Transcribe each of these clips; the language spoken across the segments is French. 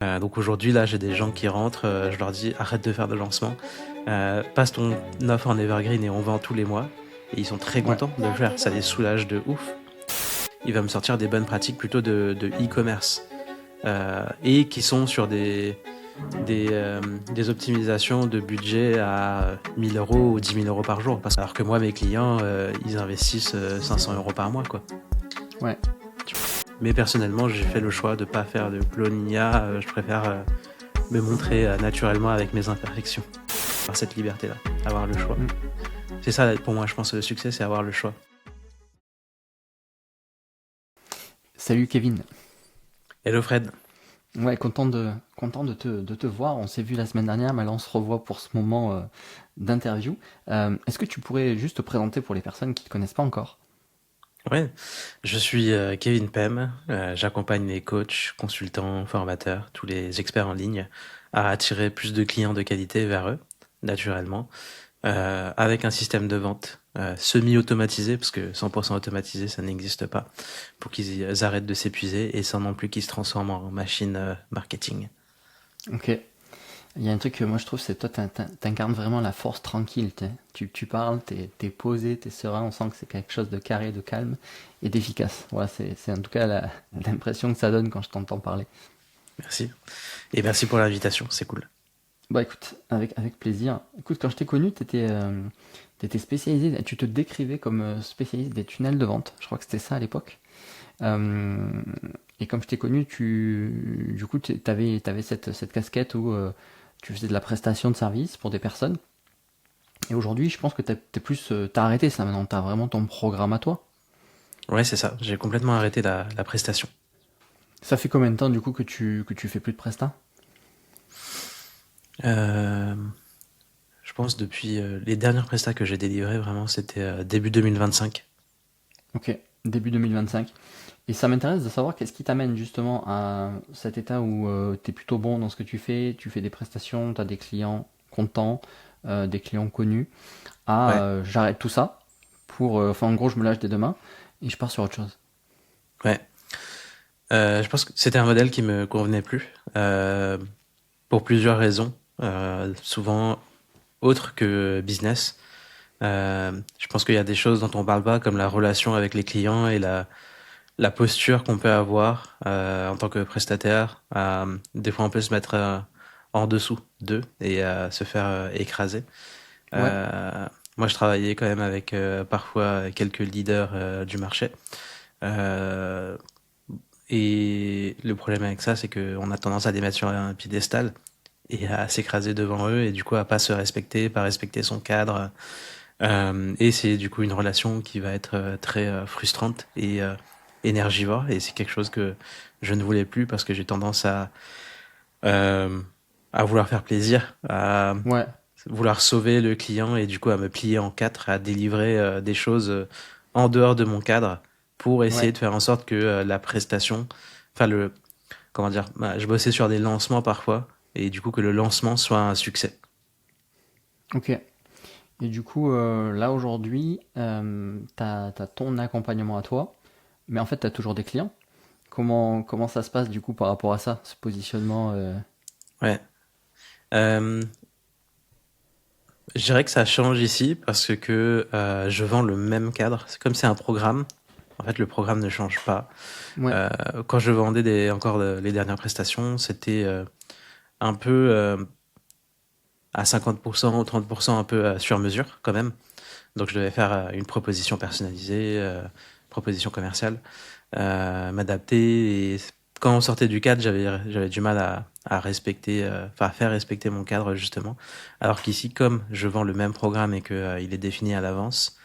Donc aujourd'hui, là, j'ai des gens qui rentrent, je leur dis arrête de faire de lancement, passe ton offre en evergreen et on vend tous les mois. Et ils sont très Ouais. contents de le faire, ça les soulage de ouf. Il va me sortir des bonnes pratiques plutôt de e-commerce et qui sont sur des optimisations de budget à 1000 euros ou 10 000 euros par jour. Alors que moi, mes clients, ils investissent 500 euros par mois, quoi. Ouais. Mais personnellement, j'ai fait le choix de pas faire de cloning IA. Je préfère me montrer naturellement avec mes imperfections. Avoir cette liberté-là, avoir le choix. Mm. C'est ça, pour moi, je pense, le succès, c'est avoir le choix. Salut Kevin. Hello Fred. Ouais, content de te voir. On s'est vu la semaine dernière, mais là on se revoit pour ce moment d'interview. Est-ce que tu pourrais juste te présenter pour les personnes qui ne te connaissent pas encore? Ouais, je suis Kevin Pem. J'accompagne les coachs, consultants, formateurs, tous les experts en ligne à attirer plus de clients de qualité vers eux, naturellement, avec un système de vente semi-automatisé, parce que 100% automatisé, ça n'existe pas, pour qu'ils arrêtent de s'épuiser et sans non plus qu'ils se transforment en machine marketing. Ok. Il y a un truc que moi je trouve, c'est toi, t'incarnes vraiment la force tranquille. Tu parles, t'es posé, t'es serein. On sent que c'est quelque chose de carré, de calme et d'efficace. Voilà, c'est en tout cas l'impression que ça donne quand je t'entends parler. Merci. Et merci pour l'invitation, c'est cool. Bah écoute, avec plaisir. Écoute, quand je t'ai connu, t'étais spécialisé, tu te décrivais comme spécialiste des tunnels de vente. Je crois que c'était ça à l'époque. Euh, et comme je t'ai connu, du coup, t'avais cette casquette où tu faisais de la prestation de service pour des personnes. Et aujourd'hui, je pense que t'as arrêté ça maintenant. T'as vraiment ton programme à toi. Ouais, c'est ça. J'ai complètement arrêté la prestation. Ça fait combien de temps du coup que tu fais plus de presta? Euh, je pense depuis les dernières prestats que j'ai délivrées, vraiment, c'était début 2025. Ok, début 2025. Et ça m'intéresse de savoir qu'est-ce qui t'amène justement à cet état où tu es plutôt bon dans ce que tu fais des prestations, tu as des clients contents, des clients connus, à Ouais, j'arrête tout ça pour, enfin en gros je me lâche dès demain et je pars sur autre chose. ouais. Je pense que c'était un modèle qui me convenait plus pour plusieurs raisons, souvent autres que business. Je pense qu'il y a des choses dont on parle pas, comme la relation avec les clients et la posture qu'on peut avoir en tant que prestataire. Des fois, on peut se mettre en dessous d'eux et se faire écraser. Ouais, Euh, Moi, je travaillais quand même avec parfois quelques leaders du marché. Euh, et le problème avec ça, c'est qu'on a tendance à les mettre sur un piédestal et à s'écraser devant eux et du coup à pas se respecter, pas respecter son cadre. Et c'est du coup une relation qui va être très frustrante et énergivore. Et c'est quelque chose que je ne voulais plus parce que j'ai tendance euh, à vouloir faire plaisir, à ouais, vouloir sauver le client et du coup à me plier en quatre, à délivrer des choses en dehors de mon cadre pour essayer ouais, de faire en sorte que la prestation, enfin le, comment dire, bah, je bossais sur des lancements parfois et du coup que le lancement soit un succès. ok. Et du coup là aujourd'hui, t'as ton accompagnement à toi, mais en fait t'as toujours des clients. Comment ça se passe du coup par rapport à ça, ce positionnement Ouais. Euh, je dirais que ça change ici parce que je vends le même cadre. C'est comme c'est un programme. En fait, le programme ne change pas. Ouais, Euh, Quand je vendais les dernières prestations, c'était un peu à 50% ou 30% un peu sur mesure quand même. Donc je devais faire une proposition personnalisée, proposition commerciale, m'adapter. Et quand on sortait du cadre, j'avais du mal à respecter, enfin à faire respecter mon cadre justement. Alors qu'ici, comme je vends le même programme et que il est défini à l'avance,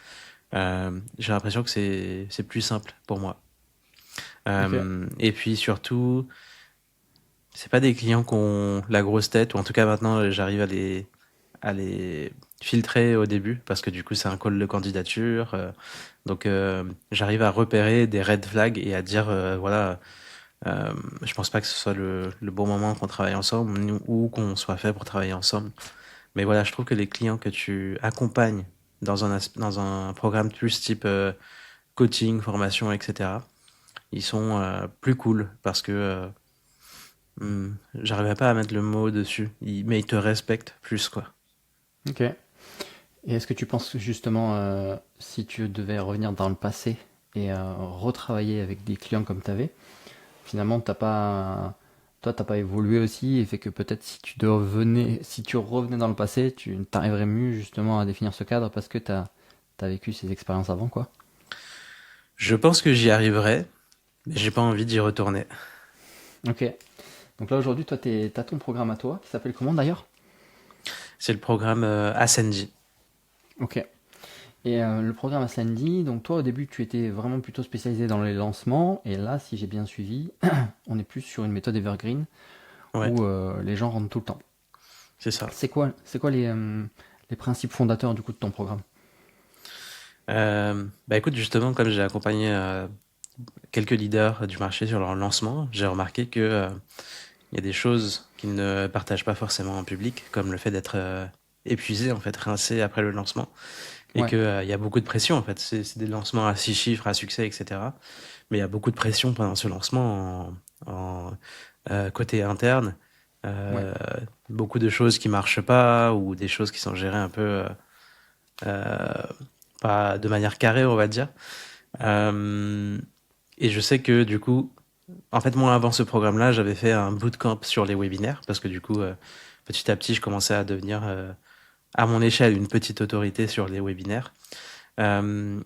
j'ai l'impression que c'est plus simple pour moi. ok, Et puis surtout, c'est pas des clients qui ont la grosse tête, ou en tout cas maintenant j'arrive à les filtrer au début, parce que du coup c'est un call de candidature. Donc j'arrive à repérer des red flags et à dire, voilà, je pense pas que ce soit le bon moment qu'on travaille ensemble ou qu'on soit fait pour travailler ensemble. Mais voilà, je trouve que les clients que tu accompagnes dans un programme plus type coaching, formation, etc., ils sont plus cool parce que J'arrivais pas à mettre le mot dessus. Mais il te respecte plus, quoi. Ok. Et est-ce que tu penses que justement, si tu devais revenir dans le passé et retravailler avec des clients comme tu avais, finalement, t'as pas évolué aussi et fait que peut-être si tu revenais dans le passé, tu t'arriverais mieux justement à définir ce cadre parce que t'as vécu ces expériences avant, quoi. Je pense que j'y arriverai, mais j'ai pas envie d'y retourner. Ok. Donc là aujourd'hui, toi, t'as ton programme à toi qui s'appelle comment d'ailleurs? C'est le programme Ascendi. Ok. Et le programme à Sandy, donc toi au début tu étais vraiment plutôt spécialisé dans les lancements, et là si j'ai bien suivi, on est plus sur une méthode evergreen Ouais, où les gens rentrent tout le temps. c'est ça. C'est quoi les principes fondateurs du coup de ton programme? Bah écoute, justement, comme j'ai accompagné quelques leaders du marché sur leur lancement, j'ai remarqué que il y a des choses qu'ils ne partagent pas forcément en public, comme le fait d'être épuisé, en fait, rincé après le lancement, et Ouais, que il y a beaucoup de pression, en fait. C'est des lancements à 6 chiffres, à succès, etc. Mais il y a beaucoup de pression pendant ce lancement côté interne. ouais, Euh, Beaucoup de choses qui marchent pas ou des choses qui sont gérées un peu euh, pas de manière carrée, on va dire. Euh, et je sais que du coup, en fait, moi, avant ce programme-là, j'avais fait un bootcamp sur les webinaires parce que du coup, petit à petit, je commençais à devenir, à mon échelle, une petite autorité sur les webinaires. Euh,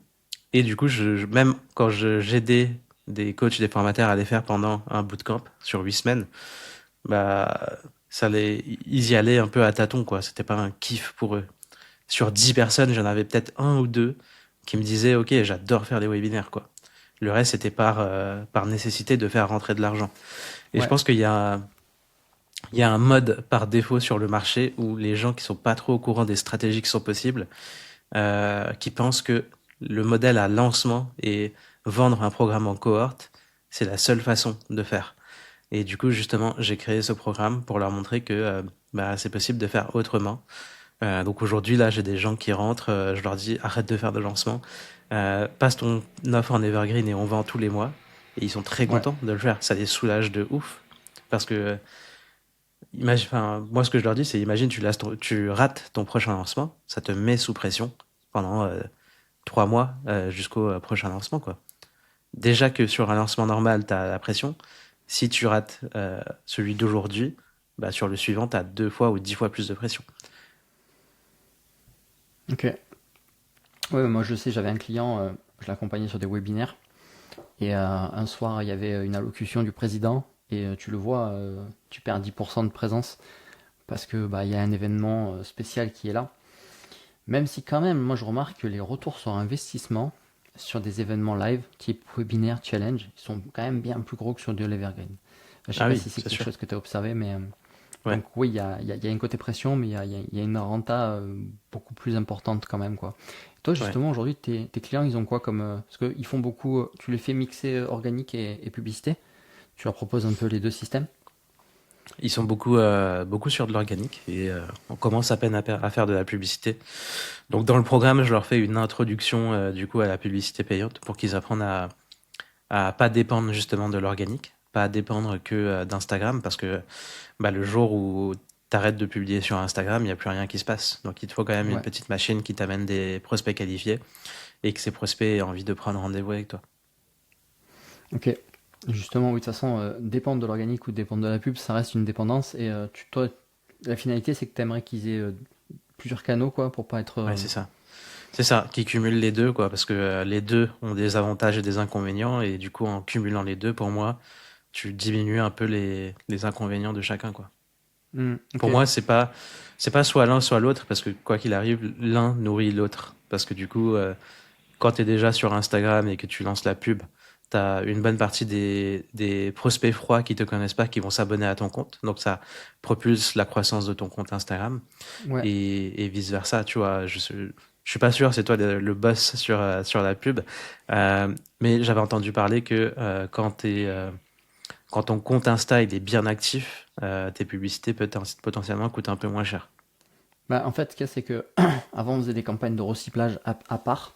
et du coup, même quand j'aidais des coachs, des formateurs à les faire pendant un bootcamp sur 8 semaines, bah, ils y allaient un peu à tâtons, quoi. C'était pas un kiff pour eux. Sur 10 personnes, j'en avais peut-être un ou deux qui me disaient, OK, j'adore faire des webinaires, quoi. Le reste, c'était par nécessité de faire rentrer de l'argent. Et je ouais, pense qu'il y a un mode par défaut sur le marché où les gens qui sont pas trop au courant des stratégies qui sont possibles, qui pensent que le modèle à lancement et vendre un programme en cohorte, c'est la seule façon de faire. Et du coup, justement, j'ai créé ce programme pour leur montrer que bah, c'est possible de faire autrement. Donc aujourd'hui, là, j'ai des gens qui rentrent, je leur dis arrête de faire de lancement, passe ton offre en evergreen et on vend tous les mois. Et ils sont très ouais. contents de le faire. Ça les soulage de ouf. Parce que, enfin, moi, ce que je leur dis, c'est imagine, tu rates ton prochain lancement, ça te met sous pression pendant 3 mois jusqu'au prochain lancement, quoi. Déjà que sur un lancement normal, tu as la pression. Si tu rates celui d'aujourd'hui, bah, sur le suivant, tu as 2 fois ou 10 fois plus de pression. Ok. Ouais, moi je sais, j'avais un client, je l'accompagnais sur des webinaires, et un soir il y avait une allocution du président, et tu le vois, tu perds 10% de présence parce que bah il y a un événement spécial qui est là. Même si quand même, moi je remarque que les retours sur investissement sur des événements live, type webinaire, challenge, ils sont quand même bien plus gros que sur de l'Evergreen. Je sais Ah pas oui, si c'est c'est quelque sûr. chose que tu as observé, mais Ouais. donc oui, il y a une côté pression, mais il y a une renta beaucoup plus importante quand même, quoi. Toi Ouais. justement aujourd'hui, tes clients, ils ont quoi comme parce qu'ils font beaucoup, tu les fais mixer organique et publicité. Tu leur proposes un peu les deux systèmes. Ils sont beaucoup sur de l'organique et on commence à peine à faire de la publicité. Donc dans le programme, je leur fais une introduction du coup à la publicité payante pour qu'ils apprennent à pas dépendre justement de l'organique, pas dépendre que d'Instagram parce que bah, le jour où t'arrêtes de publier sur Instagram, il n'y a plus rien qui se passe. Donc il te faut quand même une Ouais. petite machine qui t'amène des prospects qualifiés et que ces prospects aient envie de prendre rendez-vous avec toi. Ok. Justement, oui, de toute façon, dépendre de l'organique ou dépendre de la pub, ça reste une dépendance. Et toi, la finalité, c'est que tu aimerais qu'ils aient plusieurs canaux, quoi, pour pas être. Ouais, c'est ça. C'est ça, qui cumule les deux, quoi, parce que les deux ont des avantages et des inconvénients, et du coup, en cumulant les deux, pour moi, tu diminues un peu les inconvénients de chacun, quoi. Ok. Pour moi, c'est pas soit l'un, soit l'autre, parce que quoi qu'il arrive, l'un nourrit l'autre. Parce que du coup, quand tu es déjà sur Instagram et que tu lances la pub, tu as une bonne partie des prospects froids qui te connaissent pas qui vont s'abonner à ton compte. Donc ça propulse la croissance de ton compte Instagram Ouais. et vice-versa, tu vois. Je suis pas sûr, c'est toi le boss sur la pub. Mais j'avais entendu parler que quand ton compte Insta il est bien actif, tes publicités potentiellement coûtent un peu moins cher. Bah, en fait, ce qu'il y a, c'est que avant, on faisait des campagnes de recyclage à part.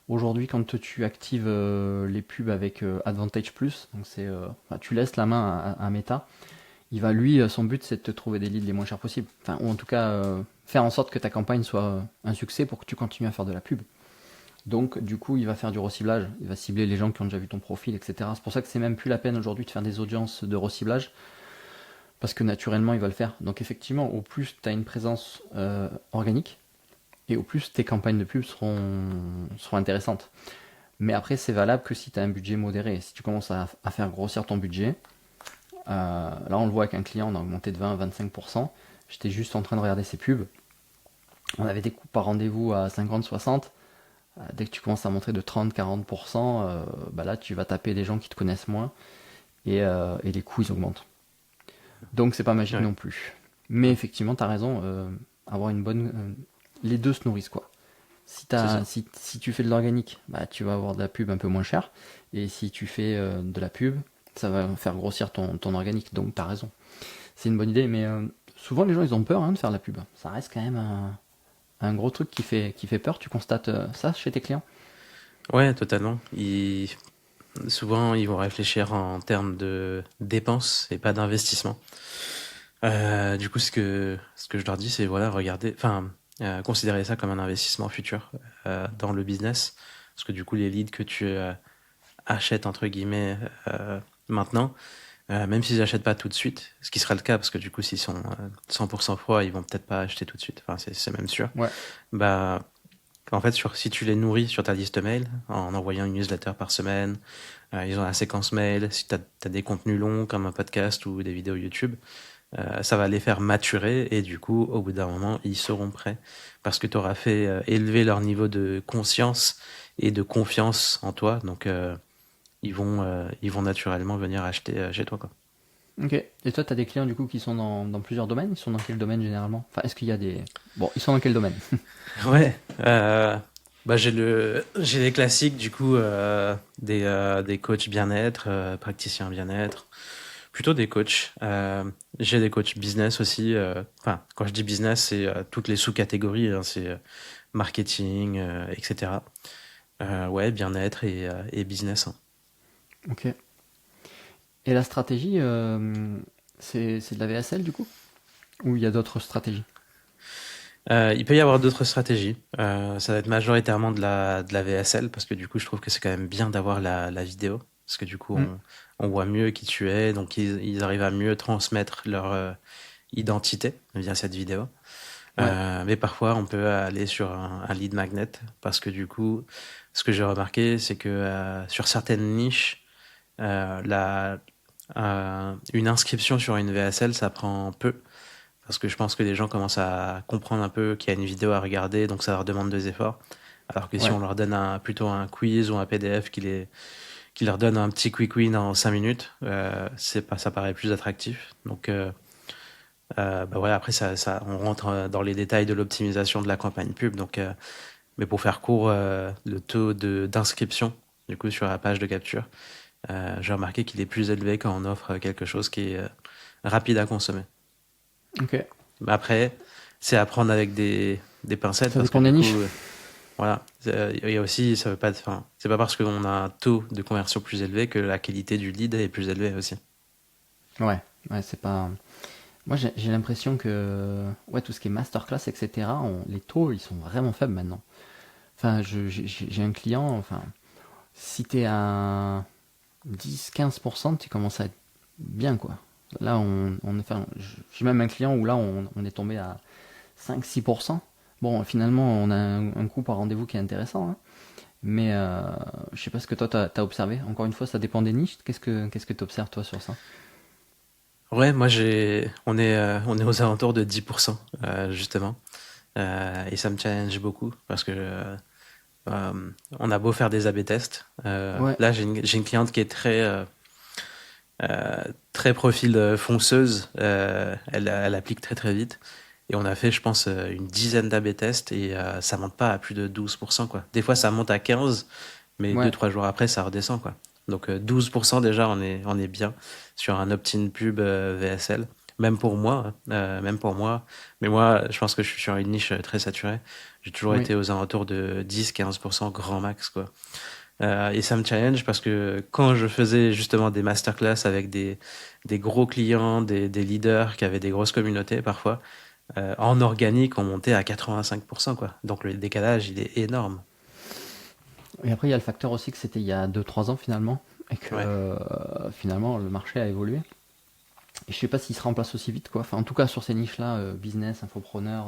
Aujourd'hui, quand tu actives les pubs avec Advantage Plus, donc c'est, bah, tu laisses la main à Meta. Lui, son but, c'est de te trouver des leads les moins chers possible. Enfin, ou en tout cas, faire en sorte que ta campagne soit un succès pour que tu continues à faire de la pub. Donc, du coup, il va faire du reciblage. Il va cibler les gens qui ont déjà vu ton profil, etc. C'est pour ça que c'est même plus la peine aujourd'hui de faire des audiences de reciblage, parce que naturellement, il va le faire. Donc, effectivement, au plus tu as une présence organique, et au plus tes campagnes de pub seront intéressantes. Mais après, c'est valable que si tu as un budget modéré. Si tu commences à faire grossir ton budget, là, on le voit avec un client, on a augmenté de 20 à 25%. J'étais juste en train de regarder ses pubs. On avait des coûts par rendez-vous à 50-60. Dès que tu commences à montrer de 30-40%, bah là, tu vas taper des gens qui te connaissent moins et les coûts, ils augmentent. Donc, c'est pas magique Ouais. non plus. Mais effectivement, tu as raison, avoir une bonne. Les deux se nourrissent, quoi. C'est ça. Si tu fais de l'organique, bah, tu vas avoir de la pub un peu moins chère. Et si tu fais de la pub, ça va faire grossir ton organique. Donc, tu as raison. C'est une bonne idée, mais souvent les gens ils ont peur de faire de la pub. Ça reste quand même un gros truc qui fait peur. Tu constates ça chez tes clients? Ouais, totalement. Souvent, ils vont réfléchir en termes de dépenses et pas d'investissement. Du coup, ce que je leur dis, c'est voilà, regardez, enfin, considérez ça comme un investissement futur dans le business, parce que du coup, les leads que tu achètes entre guillemets maintenant, même s'ils n'achètent pas tout de suite, ce qui sera le cas, parce que du coup, s'ils sont 100% froids, ils vont peut-être pas acheter tout de suite. Enfin, c'est même sûr. Ouais, Bah, en fait, si tu les nourris sur ta liste mail, en envoyant une newsletter par semaine, ils ont la séquence mail, si tu as des contenus longs comme un podcast ou des vidéos YouTube, ça va les faire maturer et du coup, au bout d'un moment, ils seront prêts parce que tu auras fait élever leur niveau de conscience et de confiance en toi. Donc, ils vont naturellement venir acheter chez toi, quoi. ok. Et toi, tu as des clients du coup qui sont dans plusieurs domaines? Ils sont dans quel domaine généralement? Enfin, est-ce qu'il y a des. Bon, ils sont dans quel domaine? Ouais. Bah j'ai les classiques du coup des coachs bien-être, praticiens bien-être, plutôt des coachs. J'ai des coachs business aussi. Enfin, quand je dis business, c'est toutes les sous-catégories. Hein, c'est marketing, etc. Ouais, bien-être et business. Hein. Ok. Et la stratégie, c'est de la VSL du coup? Ou il y a d'autres stratégies? Il peut y avoir d'autres stratégies. Ça va être majoritairement de la VSL parce que du coup, je trouve que c'est quand même bien d'avoir la vidéo parce que du coup, Hmm. on voit mieux qui tu es, donc ils arrivent à mieux transmettre leur identité via cette vidéo. Ouais, Mais parfois, on peut aller sur un lead magnet parce que du coup, ce que j'ai remarqué, c'est que sur certaines niches, une inscription sur une VSL, ça prend peu. Parce que je pense que les gens commencent à comprendre un peu qu'il y a une vidéo à regarder, donc ça leur demande des efforts. Alors que si ouais, on leur donne plutôt un quiz ou un PDF qui leur donne un petit quick win en 5 minutes, ça paraît plus attractif. Donc, bah ouais, après, on rentre dans les détails de l'optimisation de la campagne pub. Donc, mais pour faire court, le taux d'inscription, du coup, sur la page de capture, j'ai remarqué qu'il est plus élevé quand on offre quelque chose qui est rapide à consommer. ok. Mais après, c'est à prendre avec des pincettes Ça parce que dépend des du niches. coup, voilà. Il y a aussi, ça veut pas, enfin, c'est pas parce qu'on a un taux de conversion plus élevé que la qualité du lead est plus élevée aussi. Ouais, ouais, c'est pas. Moi, j'ai l'impression que ouais, tout ce qui est masterclass, etc., les taux, ils sont vraiment faibles maintenant. Enfin, j'ai un client, enfin, si t'es à 10-15%, tu commences à être bien, quoi. Là, enfin, j'ai même un client où là, on est tombé à 5-6%. Bon, finalement, on a un coût par rendez-vous qui est intéressant, hein. Mais je sais pas ce que toi, t'as observé. Encore une fois, ça dépend des niches. Qu'est-ce que tu observes, toi, sur ça? Ouais, moi on est aux alentours de 10%, justement. Et ça me challenge beaucoup parce que on a beau faire des A/B tests. Ouais, Là, j'ai une cliente qui est très profil fonceuse. Elle applique très très vite. Et on a fait, je pense, une dizaine d'A/B tests et ça monte pas à plus de 12%, quoi. Des fois, ça monte à 15, mais deux ouais, trois jours après, ça redescend, quoi. Donc 12% déjà, on est bien sur un opt-in pub VSL. Même pour moi, même pour moi. Mais moi, je pense que je suis sur une niche très saturée. J'ai toujours oui. été aux alentours de 10-15% grand max, quoi. Et ça me challenge parce que quand je faisais justement des masterclass avec des gros clients, des leaders qui avaient des grosses communautés parfois, en organique, on montait à 85%, quoi. Donc le décalage, il est énorme. Et après, il y a le facteur aussi que c'était il y a 2 3 ans finalement, et que Ouais, finalement le marché a évolué. Et je sais pas s'il se remplace aussi vite, quoi. Enfin, en tout cas, sur ces niches-là, business, infopreneur,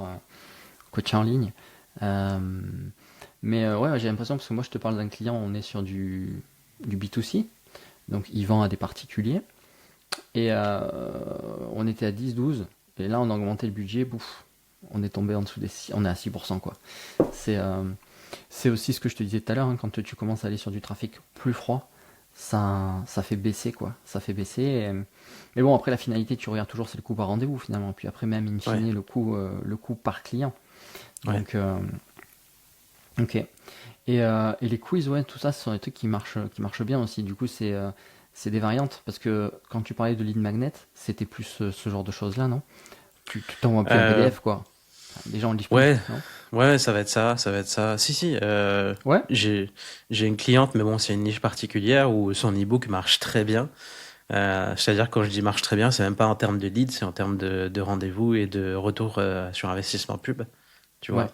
coach en ligne. Euh, ouais, j'ai l'impression, parce que moi je te parle d'un client, on est sur du B2C, donc il vend à des particuliers. Et on était à 10 12, et là on a augmenté le budget, bouf, on est tombé en dessous des 6, on est à 6%, quoi. C'est euh, c'est aussi ce que je te disais tout à l'heure, hein, quand tu commences à aller sur du trafic plus froid, ça fait baisser, quoi. Ça fait baisser. Mais bon, après la finalité, tu regardes toujours, c'est le coût par rendez-vous finalement. Puis après, même in ouais, fine, le coût par client. ouais. Donc, ok. Et les quiz, ouais, tout ça, ce sont des trucs qui marchent bien aussi. Du coup, c'est des variantes. Parce que quand tu parlais de lead magnet, c'était plus ce genre de choses-là, non? Tu t'envoies plus un Euh, PDF, quoi. Enfin, les gens en lisent plus, ouais, non? ouais, ça va être ça, ça va être ça. Si, si, Ouais? j'ai, j'ai une cliente, mais bon, c'est une niche particulière où son e-book marche très bien. C'est-à-dire, quand je dis marche très bien, c'est même pas en termes de lead, c'est en termes de rendez-vous et de retour sur investissement pub. Tu Ouais. vois,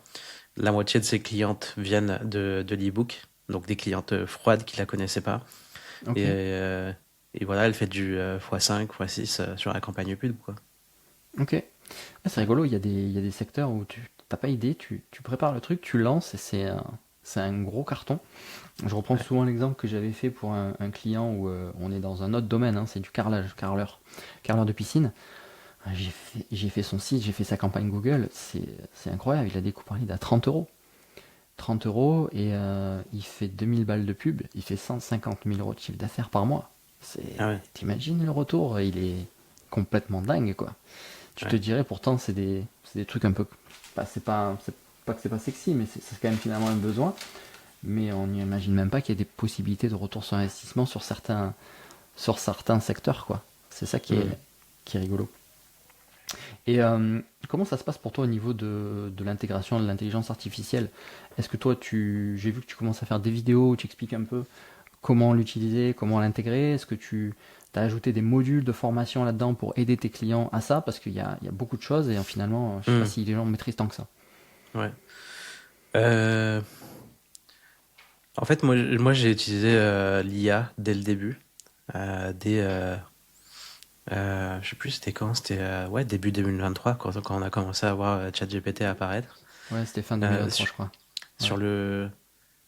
la moitié de ses clientes viennent de l'e-book, donc des clientes froides qui la connaissaient pas. Et, Ok. et voilà, elle fait du x5, x6 sur la campagne pub, quoi. Ok. Ouais, c'est rigolo, il y a des secteurs où tu t'as pas idée, tu prépares le truc, tu lances et c'est un gros carton. Je reprends Ouais, souvent l'exemple que j'avais fait pour un client où on est dans un autre domaine, hein, c'est du carrelage, carreleur de piscine. J'ai fait son site, j'ai fait sa campagne Google, c'est incroyable, il a découpé il a 30 euros. 30 euros et il fait 2000 balles de pub, il fait 150 000 euros de chiffre d'affaires par mois. ah ouais, T'imagines le retour, il est complètement dingue, quoi. Tu te ouais. dirais pourtant c'est des trucs un peu, bah, c'est pas que c'est pas sexy, mais c'est quand même finalement un besoin. Mais on n'imagine même pas qu'il y ait des possibilités de retour sur investissement sur certains secteurs, quoi. C'est ça qui est, Hmm. qui est rigolo. Et comment ça se passe pour toi au niveau de l'intégration de l'intelligence artificielle? Est-ce que toi, j'ai vu que tu commences à faire des vidéos où tu expliques un peu comment l'utiliser, comment l'intégrer? Est-ce que tu as ajouté des modules de formation là-dedans pour aider tes clients à ça? Parce qu'il y a beaucoup de choses et finalement, je sais pas Hmm. si les gens maîtrisent tant que ça. Ouais. Euh, En fait, moi j'ai utilisé l'IA dès le début. Dès, je sais plus c'était quand, c'était ouais, début 2023, quand on a commencé à voir ChatGPT apparaître. Ouais, c'était fin Euh, 2023, sur, je crois. Ouais. sur le,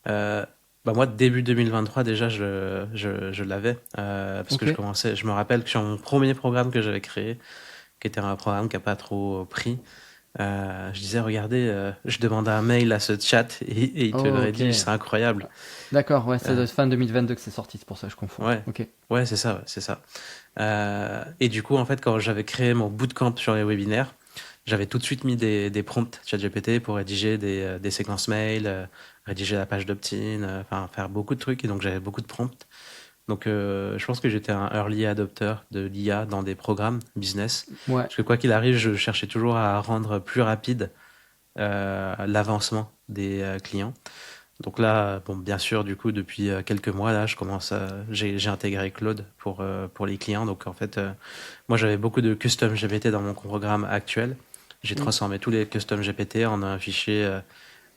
bah moi, début 2023, déjà, je l'avais. Parce que Ok. je me rappelle que sur mon premier programme que j'avais créé, qui était un programme qui n'a pas trop pris, je disais, regardez, je demande un mail à ce chat et il te le Oh, ok. rédige, c'est incroyable. D'accord, ouais, ça Euh, doit être fin 2022 que c'est sorti, c'est pour ça que je confonds. ouais, Ok. ouais, c'est ça, ouais, c'est ça. Et du coup, en fait, quand j'avais créé mon bootcamp sur les webinaires, j'avais tout de suite mis des prompts ChatGPT pour rédiger des séquences mail, rédiger la page d'opt-in, enfin faire beaucoup de trucs. Et donc j'avais beaucoup de prompts. Donc je pense que j'étais un early adopter de l'IA dans des programmes business. Ouais. Parce que quoi qu'il arrive, je cherchais toujours à rendre plus rapide l'avancement des clients. Donc là, bon, bien sûr, du coup, depuis quelques mois, là, j'ai intégré Claude pour les clients. Donc en fait, moi, j'avais beaucoup de custom GPT dans mon programme actuel. J'ai Mm. transformé tous les custom GPT en un fichier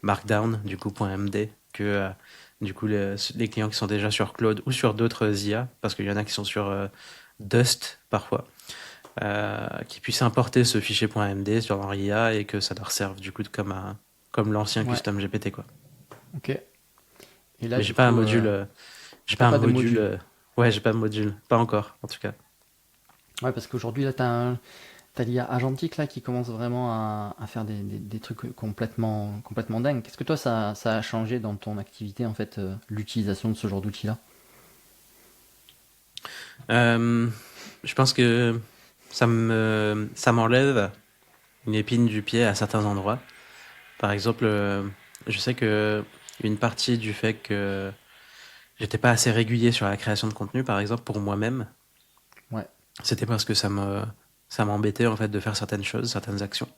Markdown, du coup, .md, que du coup, les clients qui sont déjà sur Claude ou sur d'autres IA, parce qu'il y en a qui sont sur Dust parfois, qui puissent importer ce fichier .md sur leur IA et que ça leur serve du coup comme l'ancien Ouais. custom GPT, quoi. Ok. Et là, Mais du coup, j'ai t'as pas un pas de module. module. Ouais, j'ai pas de module, pas encore, en tout cas. Ouais, parce qu'aujourd'hui, là, t'as l'IA agentique là, qui commence vraiment à faire des trucs complètement dingues. Qu'est-ce que toi, ça a changé dans ton activité, en fait, l'utilisation de ce genre d'outil-là? Euh, je pense que ça m'enlève une épine du pied à certains endroits. Par exemple, je sais que une partie du fait que j'étais pas assez régulier sur la création de contenu, par exemple, pour moi-même, Ouais. c'était parce que ça m'embêtait en fait de faire certaines choses, certaines actions,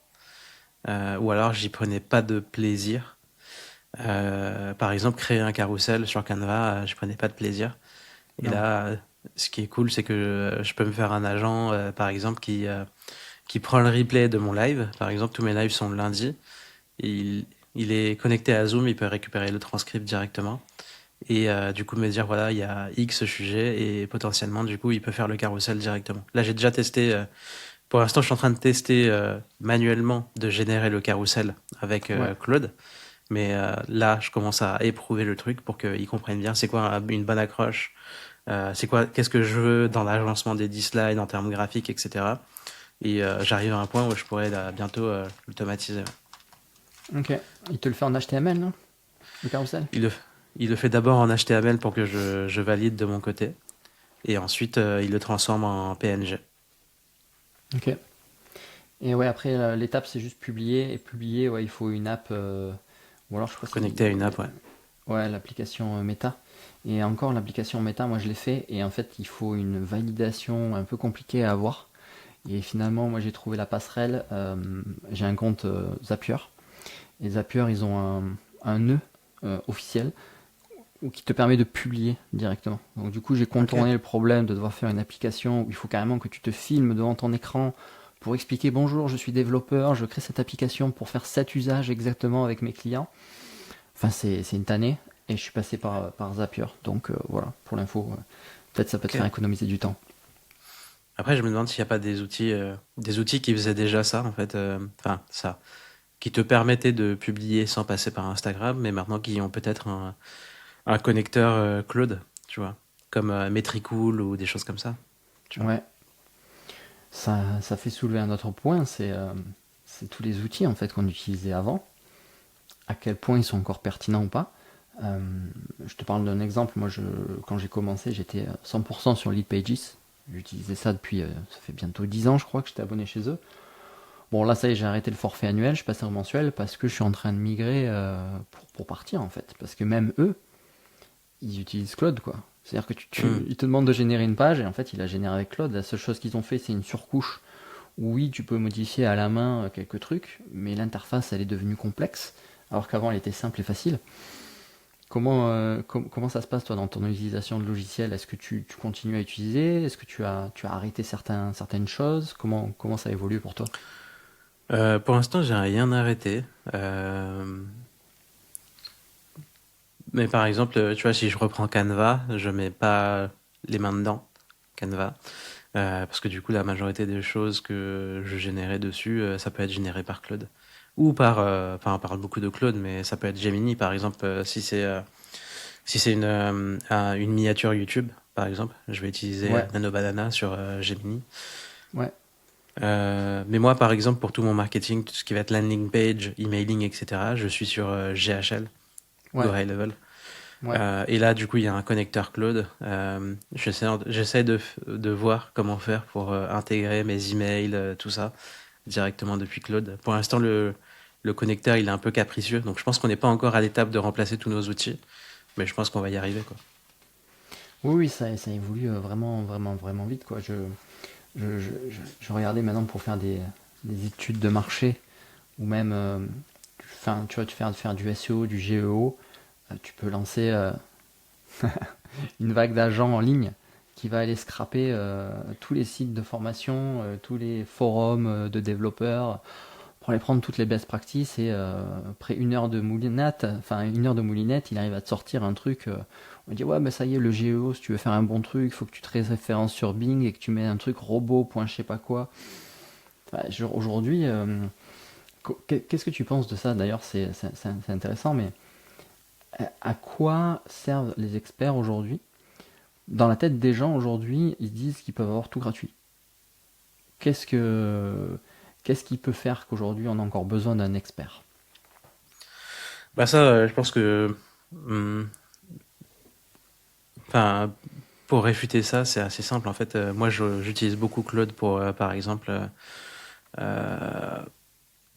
ou alors j'y prenais pas de plaisir. Par exemple, créer un carrousel sur Canva, je prenais pas de plaisir. Et Non. là, ce qui est cool, c'est que je peux me faire un agent, par exemple, qui prend le replay de mon live. Par exemple, tous mes lives sont le lundi. Il est connecté à Zoom, il peut récupérer le transcript directement. Et du coup, me dire, voilà, il y a X sujet et potentiellement, du coup, il peut faire le carrousel directement. Là, j'ai déjà testé. Pour l'instant, je suis en train de tester manuellement de générer le carrousel avec Ouais. Claude. Mais là, je commence à éprouver le truc pour qu'il comprenne bien c'est quoi une bonne accroche, c'est quoi, qu'est-ce que je veux dans l'agencement des 10 slides en termes graphiques, etc. Et j'arrive à un point où je pourrais là, bientôt l'automatiser. Ok. Il te le fait en HTML, non? Le carrousel? Il le, il le fait d'abord en HTML pour que je valide de mon côté. Et ensuite, il le transforme en PNG. Ok. Et ouais, après, l'étape, c'est juste publier. Et publier, ouais, il faut une app. Ou alors, je crois que Connecté à une app, ouais. ouais, l'application Meta. Et encore, l'application Meta, moi, je l'ai fait. Et en fait, il faut une validation un peu compliquée à avoir. Et finalement, moi, j'ai trouvé la passerelle. J'ai un compte Zapier. Et Zapier, ils ont un nœud officiel ou qui te permet de publier directement. Donc du coup, j'ai Ok. contourné le problème de devoir faire une application où il faut carrément que tu te filmes devant ton écran pour expliquer bonjour, je suis développeur, je crée cette application pour faire cet usage exactement avec mes clients. Enfin, c'est une tannée et je suis passé par Zapier. Donc voilà, pour l'info, peut-être ça peut te faire Ok. économiser du temps. Après, je me demande s'il n'y a pas des outils qui faisaient déjà ça, en fait. Enfin, ça. Qui te permettaient de publier sans passer par Instagram, mais maintenant qui ont peut-être un connecteur Claude, tu vois, comme Metricool ou des choses comme ça, tu vois. Ouais, ça fait soulever un autre point, c'est tous les outils en fait qu'on utilisait avant, à quel point ils sont encore pertinents ou pas. Euh, je te parle d'un exemple. Moi, quand j'ai commencé, j'étais 100% sur Leadpages. J'utilisais ça depuis, ça fait bientôt 10 ans, je crois, que j'étais abonné chez eux. Bon, là, ça y est, j'ai arrêté le forfait annuel, je passe au mensuel parce que je suis en train de migrer pour partir, en fait. Parce que même eux, ils utilisent Claude, quoi. C'est-à-dire que Hmm. ils te demandent de générer une page et en fait, il la génère avec Claude. La seule chose qu'ils ont fait, c'est une surcouche où, oui, tu peux modifier à la main quelques trucs, mais l'interface, elle est devenue complexe, alors qu'avant, elle était simple et facile. Comment ça se passe toi dans ton utilisation de logiciel? Est-ce que tu continues à utiliser? Est-ce que tu as arrêté certaines choses? Comment ça évolue pour toi? Pour l'instant, j'ai rien arrêté. Euh, mais par exemple, tu vois, si je reprends Canva, je mets pas les mains dedans, Canva. Parce que du coup, la majorité des choses que je générais dessus, ça peut être généré par Claude. Ou par, enfin, on parle beaucoup de Claude, mais ça peut être Gemini, par exemple, si c'est une miniature YouTube, par exemple, je vais utiliser Ouais, Nano Banana sur Gemini. ouais, Mais moi, par exemple, pour tout mon marketing, tout ce qui va être landing page, emailing, etc., je suis sur GHL, ouais, Go High Level. ouais. Et là, du coup, il y a un connecteur Claude. J'essaie de voir comment faire pour intégrer mes emails, tout ça, directement depuis Claude. Pour l'instant, le connecteur, il est un peu capricieux, donc je pense qu'on n'est pas encore à l'étape de remplacer tous nos outils, mais je pense qu'on va y arriver, quoi. Oui, oui, ça évolue vraiment, vraiment, vraiment vite, quoi. Je regardais maintenant pour faire des études de marché, ou même, enfin, tu vois, faire du SEO, du GEO, tu peux lancer une vague d'agents en ligne qui va aller scraper tous les sites de formation, tous les forums de développeurs, pour aller prendre toutes les best practices et après une heure de moulinette, il arrive à te sortir un truc. On dit ouais, mais ça y est, le GEO, si tu veux faire un bon truc, il faut que tu te références sur Bing et que tu mets un truc robot, point je sais pas quoi. Enfin, aujourd'hui, qu'est-ce que tu penses de ça? D'ailleurs, c'est intéressant, mais à quoi servent les experts aujourd'hui? Dans la tête des gens aujourd'hui, ils se disent qu'ils peuvent avoir tout gratuit. Qu'est-ce que qu'est-ce qui peut faire qu'aujourd'hui on a encore besoin d'un expert? Bah ça, je pense que, hum, enfin, pour réfuter ça, c'est assez simple. En fait, moi, j'utilise beaucoup Claude pour, par exemple, euh,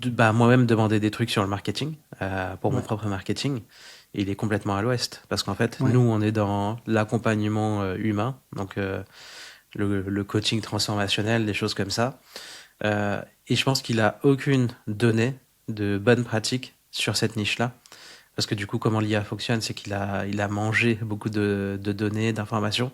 bah, moi-même demander des trucs sur le marketing, pour mon Ouais, propre marketing. Et il est complètement à l'ouest. Parce qu'en fait, ouais, nous, on est dans l'accompagnement humain, donc le coaching transformationnel, des choses comme ça. Et je pense qu'il a aucune donnée de bonne pratique sur cette niche-là. Parce que du coup, comment l'IA fonctionne, c'est qu'il a mangé beaucoup de données, d'informations,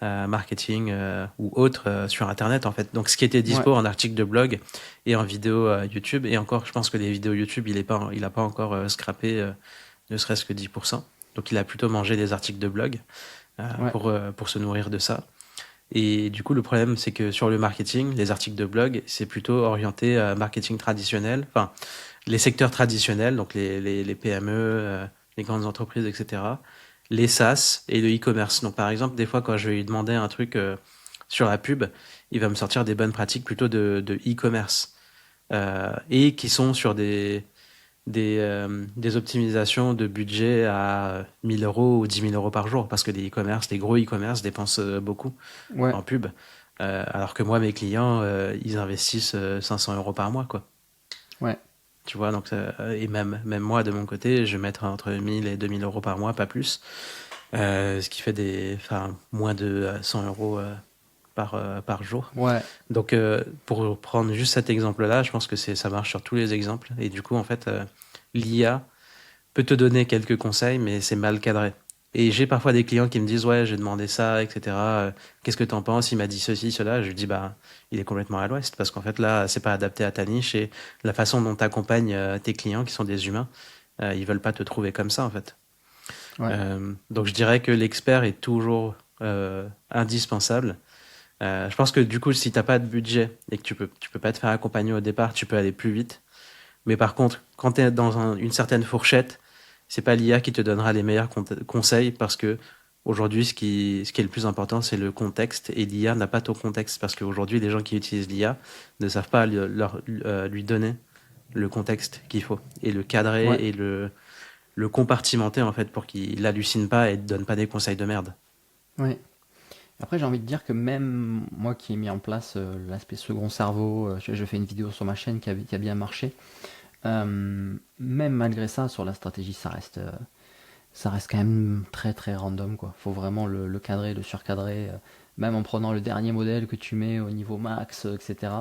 marketing ou autres sur Internet en fait. Donc ce qui était Ouais, dispo en article de blog et en vidéo YouTube, et encore, je pense que les vidéos YouTube, il a pas encore scrappé ne serait-ce que 10%. Donc il a plutôt mangé des articles de blog ouais, pour se nourrir de ça. Et du coup, le problème, c'est que sur le marketing, les articles de blog, c'est plutôt orienté marketing traditionnel, enfin, les secteurs traditionnels, donc les PME, les grandes entreprises, etc., les SaaS et le e-commerce. Donc, par exemple, des fois, quand je vais lui demander un truc sur la pub, il va me sortir des bonnes pratiques plutôt de e-commerce et qui sont sur des optimisations de budget à 1000 euros ou 10 000 euros par jour, parce que les gros e-commerce dépensent beaucoup ouais, en pub, alors que moi, mes clients, ils investissent 500 euros par mois, quoi. ouais, Tu vois, donc, et même moi, de mon côté, je vais mettre entre 1000 et 2000 euros par mois, pas plus, ce qui fait enfin, moins de 100 euros par jour. ouais, Donc, pour prendre juste cet exemple-là, je pense que ça marche sur tous les exemples. Et du coup, en fait, l'IA peut te donner quelques conseils, mais c'est mal cadré. Et j'ai parfois des clients qui me disent, ouais, j'ai demandé ça, etc. Qu'est-ce que t'en penses? Il m'a dit ceci, cela. Je lui dis, bah, il est complètement à l'ouest, parce qu'en fait, là, c'est pas adapté à ta niche et la façon dont t'accompagnes tes clients, qui sont des humains, ils veulent pas te trouver comme ça, en fait. ouais, Donc, je dirais que l'expert est toujours indispensable. Je pense que du coup, si t'as pas de budget et que tu peux pas te faire accompagner au départ, tu peux aller plus vite. Mais par contre, quand tu es dans une certaine fourchette, c'est pas l'IA qui te donnera les meilleurs conseils parce que aujourd'hui, ce qui est le plus important, c'est le contexte et l'IA n'a pas ton contexte parce qu'aujourd'hui, les gens qui utilisent l'IA ne savent pas lui donner le contexte qu'il faut et le cadrer ouais, et le compartimenter en fait pour qu'il hallucine pas et te donne pas des conseils de merde. ouais. Après, j'ai envie de dire que même moi qui ai mis en place l'aspect second cerveau, je fais une vidéo sur ma chaîne qui a bien marché. Même malgré ça, sur la stratégie, ça reste quand même très très random, quoi. Faut vraiment le cadrer, le surcadrer, même en prenant le dernier modèle que tu mets au niveau max, etc.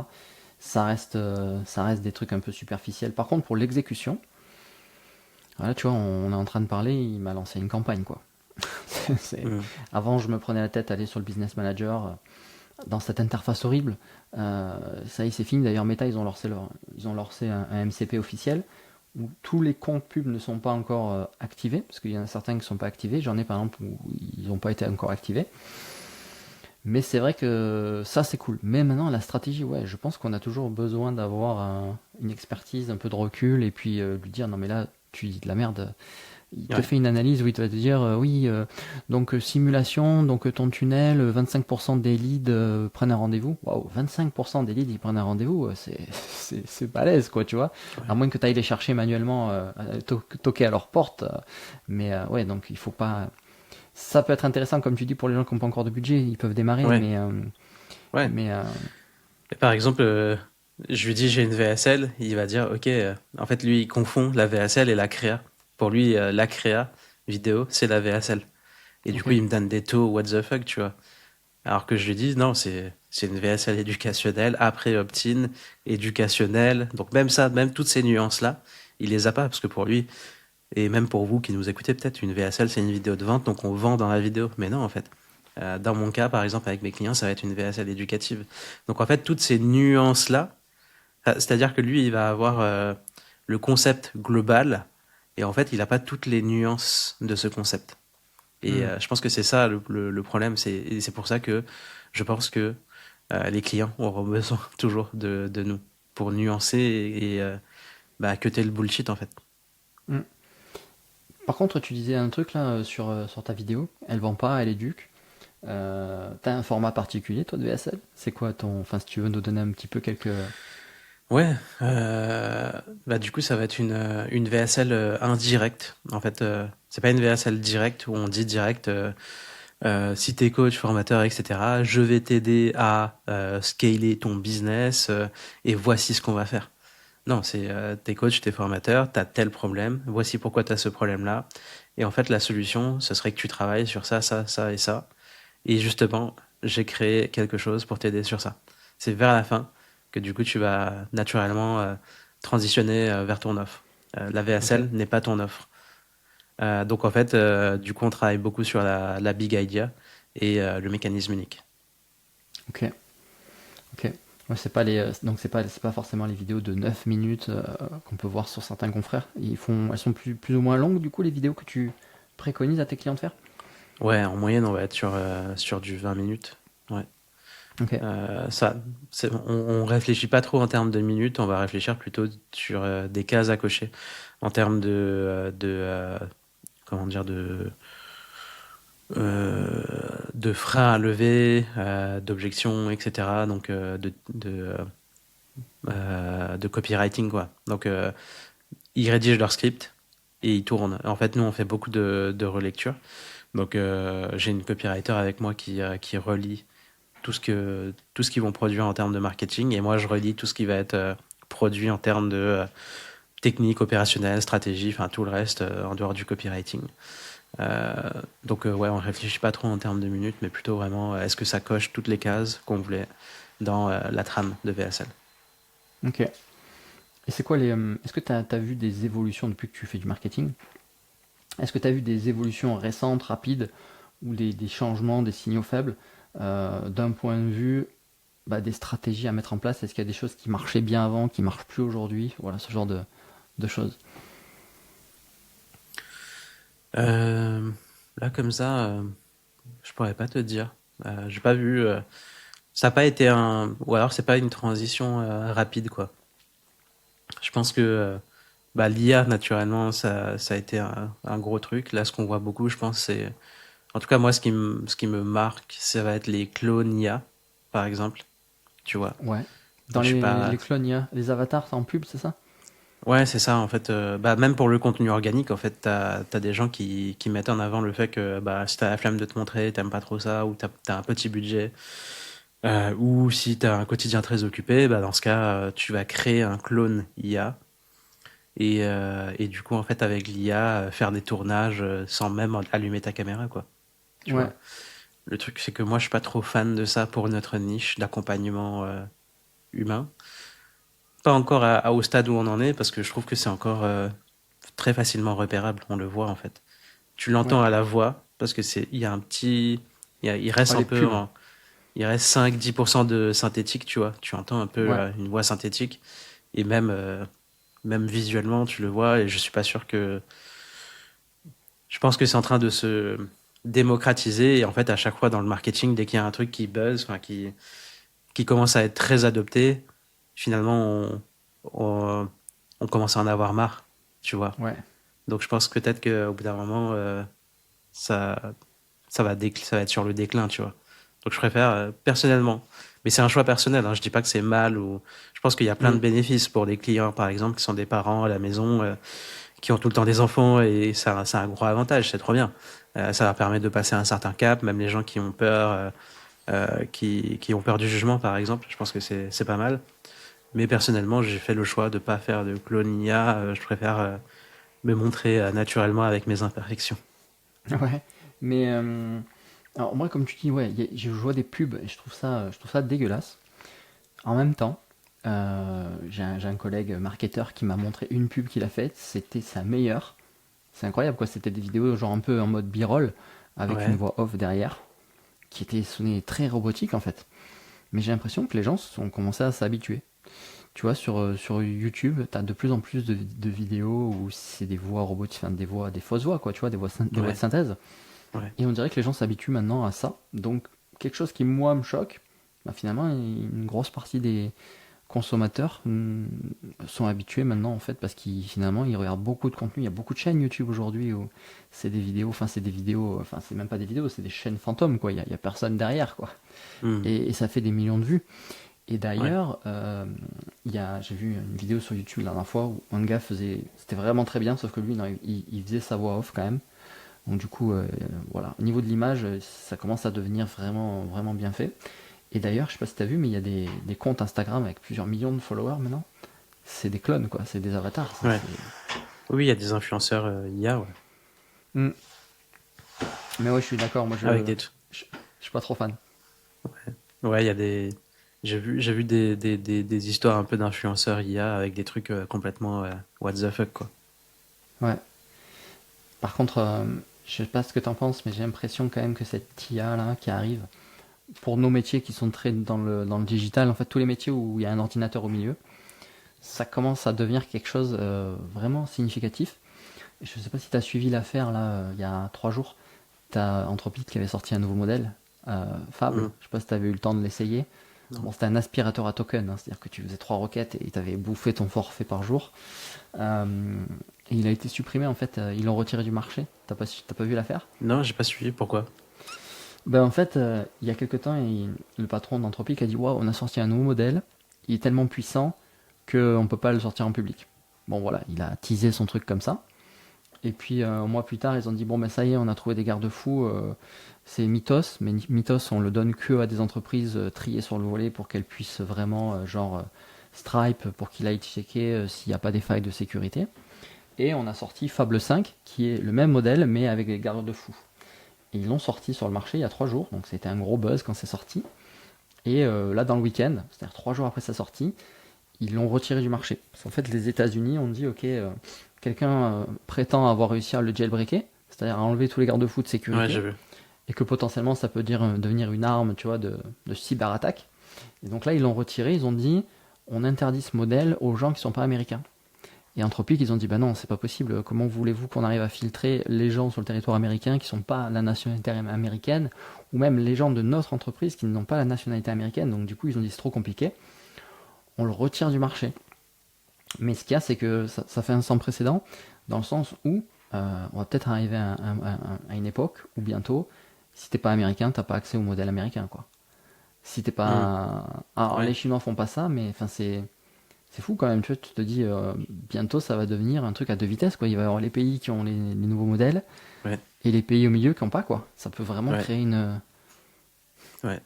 Ça reste des trucs un peu superficiels. Par contre, pour l'exécution, voilà, tu vois, on est en train de parler, il m'a lancé une campagne, quoi. C'est- Mm. Avant, je me prenais la tête à aller sur le Business Manager, dans cette interface horrible. Ça y est, c'est fini. D'ailleurs, Meta, ils ont lancé un MCP officiel où tous les comptes pubs ne sont pas encore activés, parce qu'il y en a certains qui ne sont pas activés. J'en ai par exemple où ils n'ont pas été encore activés. Mais c'est vrai que ça, c'est cool. Mais maintenant, la stratégie, ouais, je pense qu'on a toujours besoin d'avoir une expertise, un peu de recul, et puis lui dire, non mais là, tu dis de la merde. Il te Ouais. fait une analyse où il va te dire, oui, donc simulation, donc ton tunnel, 25% des leads prennent un rendez-vous. Waouh, 25% des leads, ils prennent un rendez-vous, c'est balèze, quoi, tu vois. À Ouais. moins que tu ailles les chercher manuellement, toquer à leur porte. Mais ouais, donc il faut pas... Ça peut être intéressant, comme tu dis, pour les gens qui n'ont pas encore de budget, ils peuvent démarrer, Ouais. Ouais. mais Et par exemple, je lui dis j'ai une VSL, il va dire ok. En fait, lui, il confond la VSL et la créa. Pour lui, la créa vidéo, c'est la VSL. Et du ok, coup, il me donne des taux what the fuck, tu vois. Alors que je lui dis non, c'est une VSL éducationnelle, après opt-in, éducationnelle. Donc même ça, même toutes ces nuances-là, il les a pas parce que pour lui, et même pour vous qui nous écoutez, peut-être une VSL, c'est une vidéo de vente, donc on vend dans la vidéo. Mais non, en fait. Dans mon cas, par exemple, avec mes clients, ça va être une VSL éducative. Donc en fait, toutes ces nuances-là, c'est-à-dire que lui, il va avoir le concept global, et en fait, il n'a pas toutes les nuances de ce concept. Et hmm, je pense que c'est ça le problème, et c'est pour ça que je pense que les clients auront besoin toujours de nous pour nuancer et bah, cuter le bullshit en fait. hmm. Par contre, tu disais un truc là sur ta vidéo, elle vend pas, elle éduque. T'as un format particulier, toi, de VSL? C'est quoi ton... Enfin, si tu veux nous donner un petit peu quelques... Ouais, bah du coup ça va être une VSL indirecte. En fait, c'est pas une VSL directe où on dit direct si t'es coach, formateur, etc. Je vais t'aider à scaler ton business et voici ce qu'on va faire. Non, c'est t'es coach, t'es formateur, t'as tel problème, voici pourquoi t'as ce problème-là. Et en fait, la solution, ce serait que tu travailles sur ça, ça, ça et ça. Et justement, j'ai créé quelque chose pour t'aider sur ça. C'est vers la fin que du coup, tu vas naturellement transitionner vers ton offre. La Ok. VSL n'est pas ton offre. Donc en fait, du coup, on travaille beaucoup sur la big idea et le mécanisme unique. Ok, ok. Ouais, c'est pas les, donc c'est pas forcément les vidéos de 9 minutes qu'on peut voir sur certains confrères. Elles sont plus ou moins longues du coup les vidéos que tu préconises à tes clients de faire. Ouais, en moyenne, on va être sur du 20 minutes. Ouais. Ok, Ça, on réfléchit pas trop en termes de minutes, on va réfléchir plutôt sur des cases à cocher en termes comment dire, de freins à lever, d'objections, etc. Donc de copywriting, quoi. Donc ils rédigent leur script et ils tournent. En fait, nous, on fait beaucoup de relecture. Donc j'ai une copywriter avec moi qui relit tout ce qu'ils vont produire en termes de marketing et moi je relis tout ce qui va être produit en termes de technique, opérationnelle, stratégie, enfin tout le reste en dehors du copywriting. Euh, donc ouais, on réfléchit pas trop en termes de minutes, mais plutôt vraiment est-ce que ça coche toutes les cases qu'on voulait dans la trame de VSL. ok. Et c'est quoi est-ce que tu as vu des évolutions depuis que tu fais du marketing? Est-ce que tu as vu des évolutions récentes, rapides, ou des changements, des signaux faibles d'un point de vue des stratégies à mettre en place? Est-ce qu'il y a des choses qui marchaient bien avant, qui marchent plus aujourd'hui? Voilà, ce genre de choses. Euh, Là comme ça, je pourrais pas te dire. J'ai pas vu. Ça n'a pas été un, ou alors c'est pas une transition rapide quoi. Je pense que l'IA, naturellement, ça a été un gros truc. Là, ce qu'on voit beaucoup, je pense, c'est... En tout cas, moi, ce qui me marque, ça va être les clones IA, par exemple. Tu vois. Ouais. Dans Alors, je suis pas... les clones, il y a les avatars c'est en pub, c'est ça? Ouais, c'est ça, en fait. Même pour le contenu organique, en fait, t'as des gens qui mettent en avant le fait que si t'as la flemme de te montrer, t'aimes pas trop ça, ou t'as un petit budget, ou si t'as un quotidien très occupé, dans ce cas, tu vas créer un clone IA. Et du coup, en fait, avec l'IA, faire des tournages sans même allumer ta caméra, quoi. Tu Ouais. vois. Le truc, c'est que moi, je suis pas trop fan de ça pour notre niche d'accompagnement humain. Pas encore au stade où on en est, parce que je trouve que c'est encore très facilement repérable. On le voit, en fait. Tu Ouais. l'entends à la voix, parce que il y a un petit, il reste Oh, un les peu pubs. il reste 5-10% de synthétique, tu vois. Tu entends un peu Ouais. une voix synthétique, et même visuellement, tu le vois, et je suis pas sûr que je pense que c'est en train de se démocratiser et en fait à chaque fois dans le marketing dès qu'il y a un truc qui buzz, enfin qui commence à être très adopté, finalement on, on commence à en avoir marre, tu vois. Ouais. Donc je pense que peut-être qu'au bout d'un moment ça ça va être sur le déclin, tu vois. Donc je préfère personnellement, mais c'est un choix personnel, hein, je dis pas que c'est mal ou je pense qu'il y a plein de Mm. bénéfices pour des clients par exemple qui sont des parents à la maison qui ont tout le temps des enfants et ça, c'est un gros avantage, c'est trop bien. Ça leur permet de passer un certain cap, même les gens qui ont peur, qui ont peur du jugement, par exemple, je pense que c'est pas mal. Mais personnellement, j'ai fait le choix de pas faire de clone IA. Je préfère me montrer naturellement avec mes imperfections. Ouais. Mais alors moi, comme tu dis, ouais, je vois des pubs et je trouve ça dégueulasse. En même temps, j'ai un collègue marketeur qui m'a montré une pub qu'il a faite. C'était sa meilleure. C'est incroyable, quoi. C'était des vidéos genre un peu en mode b-roll avec une Ouais, voix off derrière qui était sonné très robotique en fait. Mais j'ai l'impression que les gens ont commencé à s'habituer. Tu vois, sur YouTube, t'as de plus en plus de vidéos où c'est des voix robotiques, enfin des fausses voix, quoi, tu vois, des voix de ouais, synthèse. ouais, Et on dirait que les gens s'habituent maintenant à ça. Donc, quelque chose qui, moi, me choque, finalement, une grosse partie des consommateurs sont habitués maintenant, en fait, parce qu'ils, finalement, ils regardent beaucoup de contenu. Il y a beaucoup de chaînes YouTube aujourd'hui où c'est des vidéos, enfin, c'est même pas des vidéos, c'est des chaînes fantômes, quoi. Il y a personne derrière, quoi. hmm, Et ça fait des millions de vues. Et ouais, d'ailleurs, j'ai vu une vidéo sur YouTube la dernière fois où un gars c'était vraiment très bien, sauf que lui, non, il faisait sa voix off quand même. Donc du coup, voilà, au niveau de l'image, ça commence à devenir vraiment, vraiment bien fait. Et d'ailleurs, je sais pas si t'as vu, mais il y a des comptes Instagram avec plusieurs millions de followers maintenant. C'est des clones, quoi, c'est des avatars. ouais. Oui, il y a des influenceurs IA, ouais. Hmm. Mais ouais, je suis d'accord, Avec des, je suis pas trop fan. ouais, il y a des, j'ai vu des histoires un peu d'influenceurs IA avec des trucs complètement what the fuck quoi. Ouais. Par contre, je sais pas ce que tu en penses, mais j'ai l'impression quand même que cette IA là qui arrive, pour nos métiers qui sont très dans le digital, en fait tous les métiers où il y a un ordinateur au milieu, ça commence à devenir quelque chose vraiment significatif. Je sais pas si tu as suivi l'affaire là, il y a 3 jours. Tu as Anthropic qui avait sorti un nouveau modèle, Fable. Hmm. Je sais pas si tu avais eu le temps de l'essayer. Non. Bon, c'était un aspirateur à token, hein, c'est-à-dire que tu faisais 3 requêtes et tu avais bouffé ton forfait par jour. Euh, et il a été supprimé en fait, ils l'ont retiré du marché. T'as pas vu l'affaire? Non, j'ai pas suivi. Pourquoi? Ben en fait, il y a quelques temps, le patron d'Anthropic a dit waouh, on a sorti un nouveau modèle, il est tellement puissant qu'on peut pas le sortir en public. Bon voilà, il a teasé son truc comme ça. Et puis un mois plus tard, ils ont dit bon ben ça y est, on a trouvé des garde-fous. C'est Mythos, mais Mythos on le donne que à des entreprises triées sur le volet pour qu'elles puissent vraiment Stripe pour qu'il aille checker s'il n'y a pas des failles de sécurité. Et on a sorti Fable 5 qui est le même modèle mais avec des garde-fous. Et ils l'ont sorti sur le marché il y a 3 jours, donc c'était un gros buzz quand c'est sorti. Et là dans le week-end, c'est-à-dire 3 jours après sa sortie, ils l'ont retiré du marché. Parce qu'en fait, les États-Unis ont dit ok, quelqu'un prétend avoir réussi à le jailbreaker, c'est-à-dire à enlever tous les garde-fous de Ouais, sécurité, j'ai vu. et que potentiellement ça peut devenir une arme, tu vois, de cyberattaque. Et donc là, ils l'ont retiré, ils ont dit on interdit ce modèle aux gens qui sont pas américains. Et Anthropic, ils ont dit bah non, c'est pas possible. Comment voulez-vous qu'on arrive à filtrer les gens sur le territoire américain qui sont pas la nationalité américaine, ou même les gens de notre entreprise qui n'ont pas la nationalité américaine. Donc du coup, ils ont dit c'est trop compliqué. On le retire du marché. Mais ce qu'il y a, c'est que ça fait un sans précédent, dans le sens où on va peut-être arriver à une époque où bientôt, si t'es pas américain, t'as pas accès au modèle américain, quoi. Si t'es Hmm. pas... Alors Ouais. les Chinois font pas ça, mais enfin c'est fou quand même, tu vois, tu te dis, bientôt ça va devenir un truc à 2 vitesses, quoi. Il va y avoir les pays qui ont les nouveaux modèles, Ouais. et les pays au milieu qui n'ont pas, quoi. Ça peut vraiment Ouais. créer une... Ouais.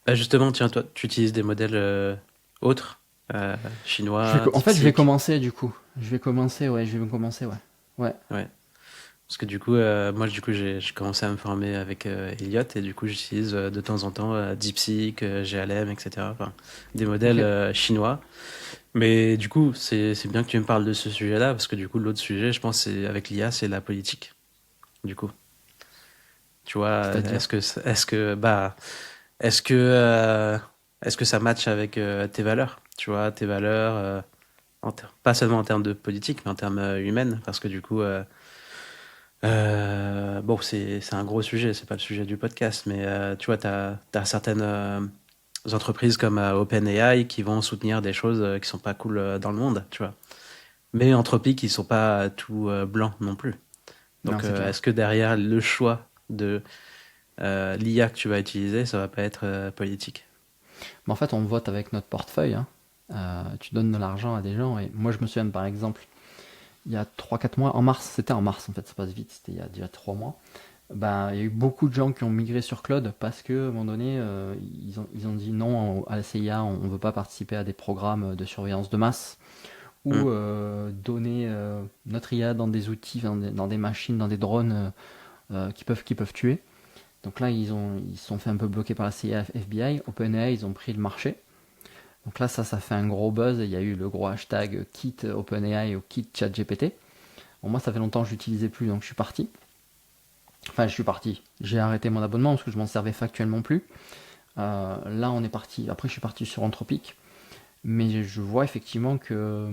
Bah justement, tiens, toi, tu utilises des modèles autres, chinois, En fait, je vais DeepSeek. commencer, du coup. Je vais commencer, ouais. Ouais. Ouais. Parce que du coup, moi, du coup, j'ai commencé à me former avec Elliot et du coup, j'utilise de temps en temps DeepSeek, GLM, etc. Enfin, des modèles Ok. chinois. Mais du coup, c'est bien que tu me parles de ce sujet-là parce que du coup, l'autre sujet, je pense, c'est avec l'IA, c'est la politique. Du coup, tu vois, C'est-à-dire? est-ce que, euh, est-ce que ça match avec tes valeurs? Tu vois, tes valeurs, pas seulement en termes de politique, mais en termes humaines, parce que du coup, bon, c'est un gros sujet, c'est pas le sujet du podcast, mais tu vois, t'as certaines entreprises comme OpenAI qui vont soutenir des choses qui sont pas cool dans le monde, tu vois. Mais Anthropic, ils sont pas tout blancs non plus. Non, Donc, c'est clair. est-ce que derrière le choix de l'IA que tu vas utiliser, ça va pas être politique? Mais en fait, on vote avec notre portefeuille, hein. Tu donnes de l'argent à des gens. Et moi, je me souviens, par exemple, il y a 3 4 mois, en mars, c'était en mars, en fait, ça passe vite, c'était il y a déjà 3 mois. Ben, il y a eu beaucoup de gens qui ont migré sur Claude parce que, à un moment donné, ils ont dit non à la CIA, on ne veut pas participer à des programmes de surveillance de masse Hmm. ou donner notre IA dans des outils, dans des machines, dans des drones qui peuvent tuer. Donc là, ils se sont fait un peu bloquer par la CIA, FBI. OpenAI, ils ont pris le marché. Donc là, ça fait un gros buzz. Il y a eu le gros hashtag Kit OpenAI ou Kit ChatGPT. Bon, moi, ça fait longtemps que je l'utilisais plus, donc je suis parti. Enfin, je suis parti. J'ai arrêté mon abonnement parce que je m'en servais factuellement plus. Là, on est parti. Après, je suis parti sur Anthropic. Mais je vois effectivement que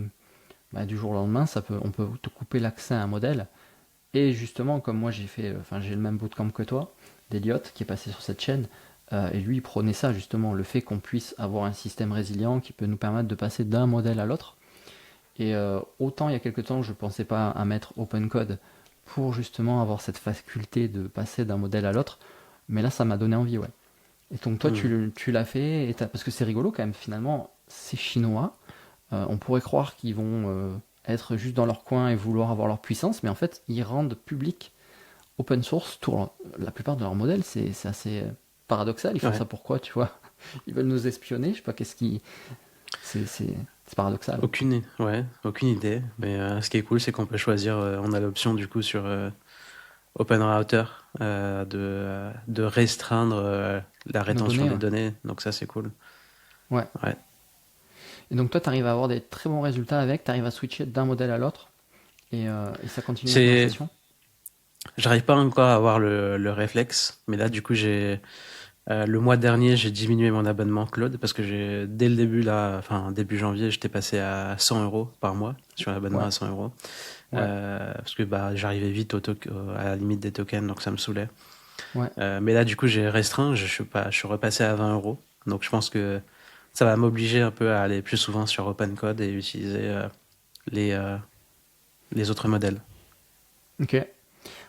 bah, du jour au lendemain, on peut te couper l'accès à un modèle. Et justement, comme moi j'ai fait, enfin j'ai le même bootcamp que toi, d'Eliott, qui est passé sur cette chaîne, et lui il prônait ça justement, le fait qu'on puisse avoir un système résilient qui peut nous permettre de passer d'un modèle à l'autre. Et autant il y a quelques temps je ne pensais pas à mettre open code pour justement avoir cette faculté de passer d'un modèle à l'autre, mais là ça m'a donné envie, ouais. Et donc toi Hmm. tu l'as fait, parce que c'est rigolo quand même, finalement, c'est chinois, on pourrait croire qu'ils vont être juste dans leur coin et vouloir avoir leur puissance, mais en fait ils rendent public open source la plupart de leurs modèles. C'est assez paradoxal. Ils font Ouais. ça pourquoi, tu vois? Ils veulent nous espionner. Je sais pas qu'est-ce qui. C'est paradoxal. Ouais, aucune idée. Mais ce qui est cool, c'est qu'on peut choisir. On a l'option du coup sur OpenRouter de restreindre la Nos rétention données, des ouais. données. Donc ça, c'est cool. Ouais. Ouais. Et donc toi, tu arrives à avoir des très bons résultats avec. Tu arrives à switcher d'un modèle à l'autre et ça continue la C'est conversation. J'arrive pas encore à avoir le réflexe, mais là, du coup, le mois dernier, j'ai diminué mon abonnement Claude parce que dès le début, là, enfin, début janvier, j'étais passé à 100 euros par mois sur l'abonnement Ouais, à 100 euros. ouais, Parce que bah, j'arrivais vite à la limite des tokens, donc ça me saoulait. ouais. Mais là, du coup, j'ai restreint, je suis repassé à 20 euros. Donc je pense que ça va m'obliger un peu à aller plus souvent sur OpenCode et utiliser les, euh, les autres modèles. Ok.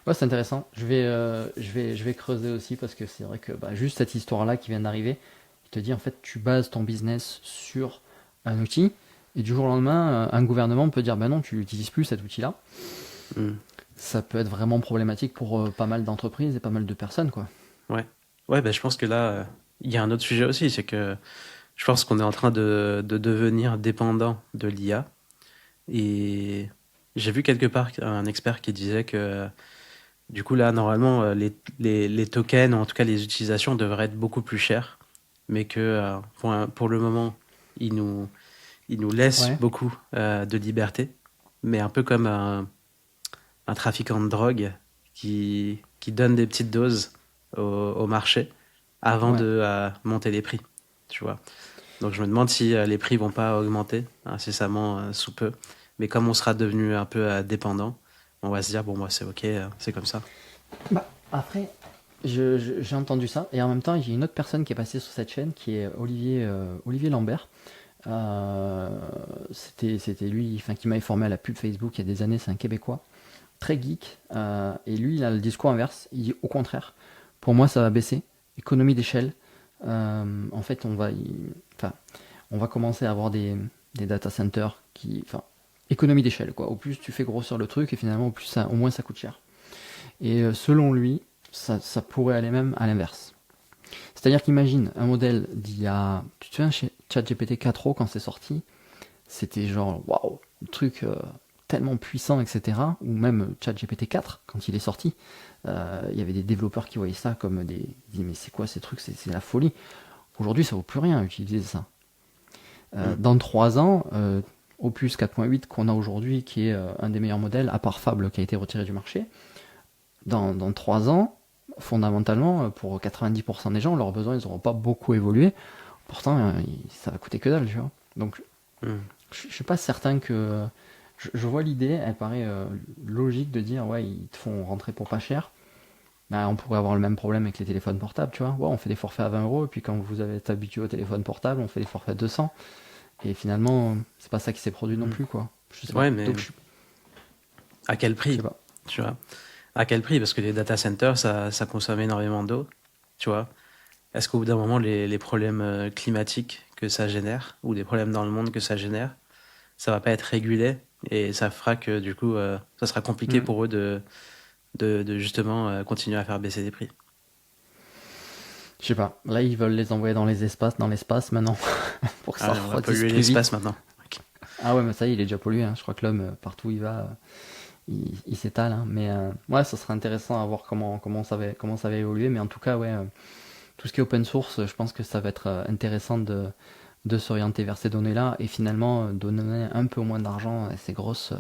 Ouais, c'est intéressant. Je vais creuser aussi parce que c'est vrai que bah, juste cette histoire-là qui vient d'arriver, il te dit en fait tu bases ton business sur un outil et du jour au lendemain, un gouvernement peut dire bah non, tu n'utilises plus cet outil-là. Hmm. Ça peut être vraiment problématique pour pas mal d'entreprises et pas mal de personnes, quoi. Ouais. Ouais, bah, je pense que là, il y a un autre sujet aussi, c'est que je pense qu'on est en train de devenir dépendant de l'IA. Et j'ai vu quelque part un expert qui disait que du coup, là, normalement, les tokens, ou en tout cas les utilisations, devraient être beaucoup plus chères, mais que pour le moment, ils nous, ils nous laissent Ouais, beaucoup de liberté, mais un peu comme un trafiquant de drogue qui donne des petites doses au marché avant ouais. de monter les prix, tu vois. Donc je me demande si les prix vont pas augmenter incessamment sous peu, mais comme on sera devenu un peu dépendant, on va se dire, bon, moi, c'est ok, c'est comme ça. Bah, après, j'ai entendu ça et en même temps, il y a une autre personne qui est passée sur cette chaîne qui est Olivier Lambert. Euh, c'était lui enfin, qui m'avait formé à la pub Facebook il y a des années, c'est un Québécois, très geek. Et lui, il a le discours inverse. Il dit au contraire, pour moi, ça va baisser. Économie d'échelle. En fait, enfin, on va commencer à avoir des data centers enfin, économie d'échelle, quoi. Au plus tu fais grossir le truc, et finalement, au moins ça coûte cher. Et selon lui, ça pourrait aller même à l'inverse. C'est-à-dire qu'imagine un modèle d'il y a. Tu te souviens, chez ChatGPT 4o, quand c'est sorti, c'était genre, waouh, le truc tellement puissant, etc. Ou même ChatGPT 4, quand il est sorti, il y avait des développeurs qui voyaient ça comme des. Ils disaient, mais c'est quoi ces trucs, c'est la folie. Aujourd'hui, ça vaut plus rien à utiliser ça. Mm. Dans 3 ans, Opus 4.8 qu'on a aujourd'hui, qui est un des meilleurs modèles, à part Fable qui a été retiré du marché, dans 3 ans, fondamentalement, pour 90% des gens, leurs besoins, ils n'auront pas beaucoup évolué. Pourtant, ça va coûter que dalle, tu vois. Donc, Mm. je suis pas certain que. Je vois l'idée, elle paraît logique de dire, ouais, ils te font rentrer pour pas cher. Bah, on pourrait avoir le même problème avec les téléphones portables, tu vois. Ouais, on fait des forfaits à 20 euros, et puis quand vous avez été habitué au téléphone portable, on fait des forfaits à 200. Et finalement, c'est pas ça qui s'est produit non Mm. plus, quoi. Je sais pas. Ouais, mais Donc, à quel je sais prix, pas. tu vois? À quel prix? Parce que les data centers, ça consomme énormément d'eau, tu vois. Est-ce qu'au bout d'un moment, les problèmes climatiques que ça génère, ou des problèmes dans le monde que ça génère, ça va pas être régulé et ça fera que du coup, ça sera compliqué Hmm. pour eux de justement continuer à faire baisser les prix. Je sais pas. Là, ils veulent les envoyer dans l'espace maintenant, pour que Ah ça ouais, on va refroidisse polluer plus l'espace vite. maintenant. Ok. Ah ouais, mais ça y est, il est déjà pollué, hein. Je crois que l'homme, partout où il va, il s'étale, hein. Mais ouais, ça serait intéressant à voir comment ça va évoluer. Mais en tout cas, ouais, tout ce qui est open source, je pense que ça va être intéressant de s'orienter vers ces données-là et finalement donner un peu moins d'argent à ces grosses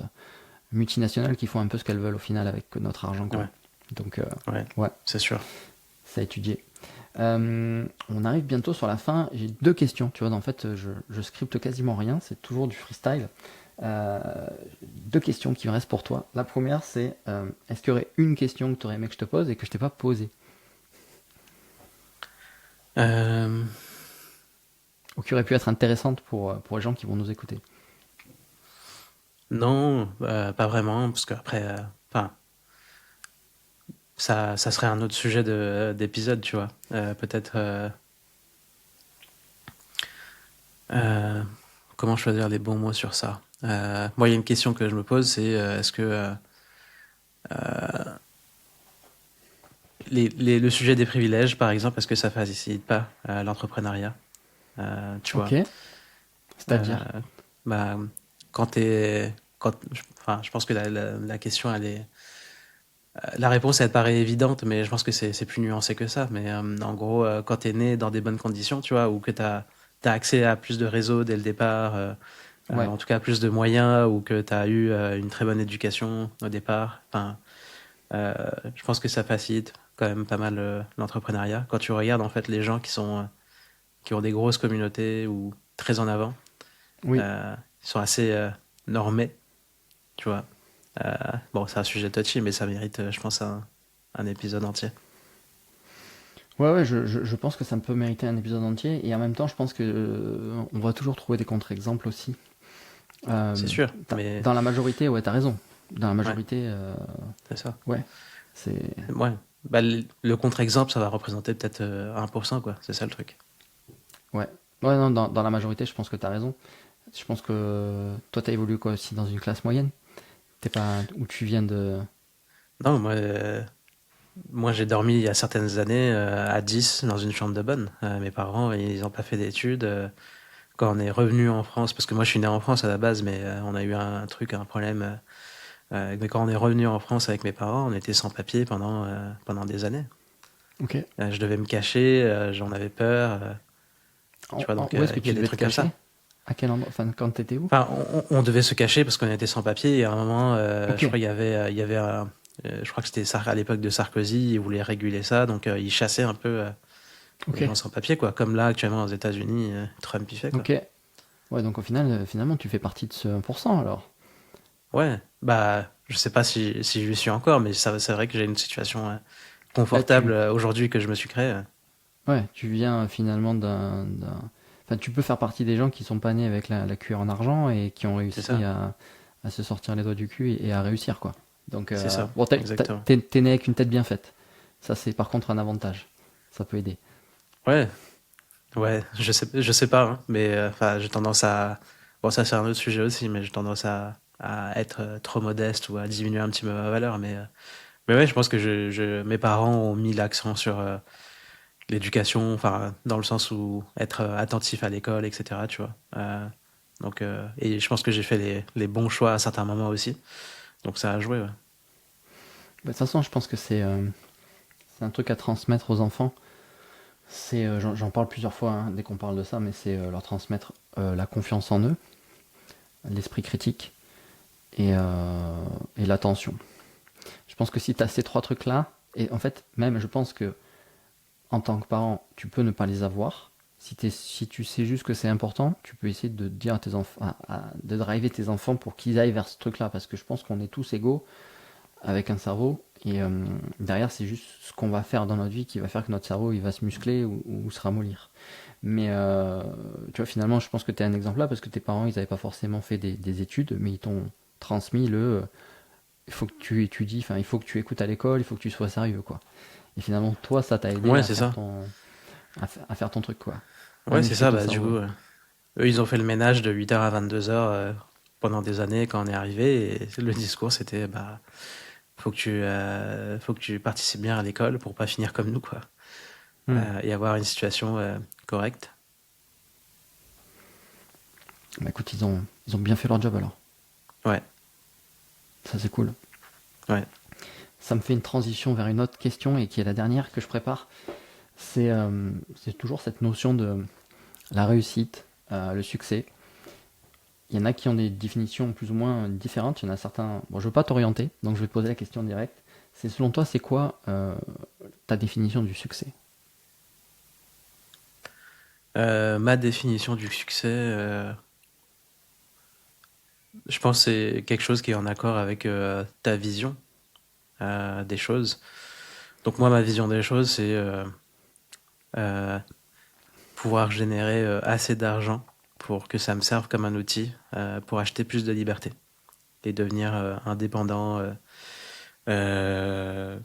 multinationales qui font un peu ce qu'elles veulent au final avec notre argent, quoi. Ouais, Donc, ouais, ouais, c'est sûr. ça a étudié. On arrive bientôt sur la fin. J'ai 2 questions. Tu vois, en fait, je scripte quasiment rien. C'est toujours du freestyle. 2 questions qui me restent pour toi. La première, c'est est-ce qu'il y aurait une question que tu aurais aimé que je te pose et que je t'ai pas posée? Euh, Ou qui aurait pu être intéressante pour les gens qui vont nous écouter? non, pas vraiment, parce qu'après, enfin, ça serait un autre sujet d'épisode, tu vois. Peut-être, euh, comment choisir les bons mots sur ça? Moi, il y a une question que je me pose, c'est est-ce que le sujet des privilèges, par exemple, est-ce que ça facilite pas l'entrepreneuriat? Tu Ok. vois, C'est-à-dire? bah, quand t'es, enfin, je pense que la question, la réponse, elle paraît évidente, mais je pense que c'est plus nuancé que ça. Mais en gros, quand t'es né dans des bonnes conditions, tu vois, ou que t'as accès à plus de réseaux dès le départ, Ouais. en tout cas plus de moyens, ou que t'as eu une très bonne éducation au départ, enfin, Euh, je pense que ça facilite quand même pas mal l'entrepreneuriat. Quand tu regardes en fait les gens qui ont des grosses communautés ou très en avant, Oui. ils sont assez normés, tu vois. Euh, bon, c'est un sujet touchy, mais ça mérite, je pense, un épisode entier. Ouais, ouais, je pense que ça peut mériter un épisode entier. Et en même temps, je pense que on va toujours trouver des contre-exemples aussi. C'est sûr, mais Dans la majorité, ouais, t'as raison. Dans la ouais, majorité, c'est ça. ouais, c'est Ouais. Bah, le contre-exemple, ça va représenter peut-être 1%, quoi. C'est ça le truc. ouais. Ouais, non, dans la majorité, je pense que t'as raison. Je pense que toi, t'as évolué quoi aussi dans une classe moyenne. T'es pas où tu viens de. Non, moi j'ai dormi il y a certaines années à 10 dans une chambre de bonne. Mes parents, ils n'ont pas fait d'études. Quand on est revenu en France, parce que moi je suis né en France à la base, mais on a eu un problème. Mais quand on est revenu en France avec mes parents, on était sans papier pendant des années. Ok. Je devais me cacher, j'en avais peur. Tu vois, donc Où est-ce que il y a tu des devais te trucs comme cacher? ça. À quel endroit? Enfin, quand t'étais où? Enfin, on devait se cacher parce qu'on était sans papier. Et à un moment, Ok. je crois il y avait je crois que c'était à l'époque de Sarkozy, il voulait réguler ça, donc il chassait un peu Ok. les gens sans papier, quoi. Comme là, actuellement, aux États-Unis, Trump y fait, quoi. Ok. Ouais, donc au final, finalement, tu fais partie de ce 1% alors. Ouais, bah, je sais pas si je lui suis encore, mais ça, c'est vrai que j'ai une situation Bah, confortable aujourd'hui que je me suis créée. ouais, tu viens finalement Enfin, tu peux faire partie des gens qui sont pas nés avec la cuillère en argent et qui ont C'est réussi ça, à se sortir les doigts du cul et à réussir, quoi. Donc, c'est ça, bon, exactement. t'es né avec une tête bien faite. Ça, c'est par contre un avantage. Ça peut aider. Ouais, ouais, je sais pas, hein, mais enfin, j'ai tendance à. Bon, ça, c'est un autre sujet aussi, mais j'ai tendance à être trop modeste ou à diminuer un petit peu ma valeur. Mais ouais, je pense que mes parents ont mis l'accent sur l'éducation, enfin, dans le sens où être attentif à l'école, etc., tu vois. Et je pense que j'ai fait les bons choix à certains moments aussi. Donc ça a joué, ouais. Bah, de toute façon, je pense que c'est un truc à transmettre aux enfants. J'en parle plusieurs fois hein, dès qu'on parle de ça, mais c'est leur transmettre la confiance en eux, l'esprit critique et l'attention. Je pense que si tu as ces trois trucs-là, et en fait, même je pense que en tant que parent, tu peux ne pas les avoir. Si tu sais juste que c'est important, tu peux essayer de dire à tes enfants, de driver tes enfants pour qu'ils aillent vers ce truc-là, parce que je pense qu'on est tous égaux avec un cerveau, et derrière c'est juste ce qu'on va faire dans notre vie qui va faire que notre cerveau il va se muscler ou se ramollir. Mais tu vois, finalement, je pense que tu es un exemple là, parce que tes parents, ils n'avaient pas forcément fait des études, mais ils t'ont transmis il faut que tu étudies, enfin, il faut que tu écoutes à l'école, il faut que tu sois sérieux, quoi. Et finalement, toi, ça t'a aidé Ouais, à c'est faire ça. à faire ton truc, quoi. À Ouais, c'est muscler ça. ton Bah, du coup, cerveau. eux, ils ont fait le ménage de 8h à 22h pendant des années quand on est arrivé. Et le discours, c'était, bah, faut que tu participes bien à l'école pour pas finir comme nous, quoi. Hmm. Et avoir une situation correcte. Bah écoute, ils ont bien fait leur job alors. Ouais, Ça, c'est cool. ouais. Ça me fait une transition vers une autre question et qui est la dernière que je prépare. C'est toujours cette notion de la réussite, le succès. Il y en a qui ont des définitions plus ou moins différentes. Il y en a certains. Bon, je veux pas t'orienter, donc je vais te poser la question directe. C'est selon toi, c'est quoi ta définition du succès? Ma définition du succès, je pense que c'est quelque chose qui est en accord avec ta vision des choses. Donc moi, ma vision des choses, c'est euh, pouvoir générer assez d'argent pour que ça me serve comme un outil pour acheter plus de liberté et devenir indépendant. Euh,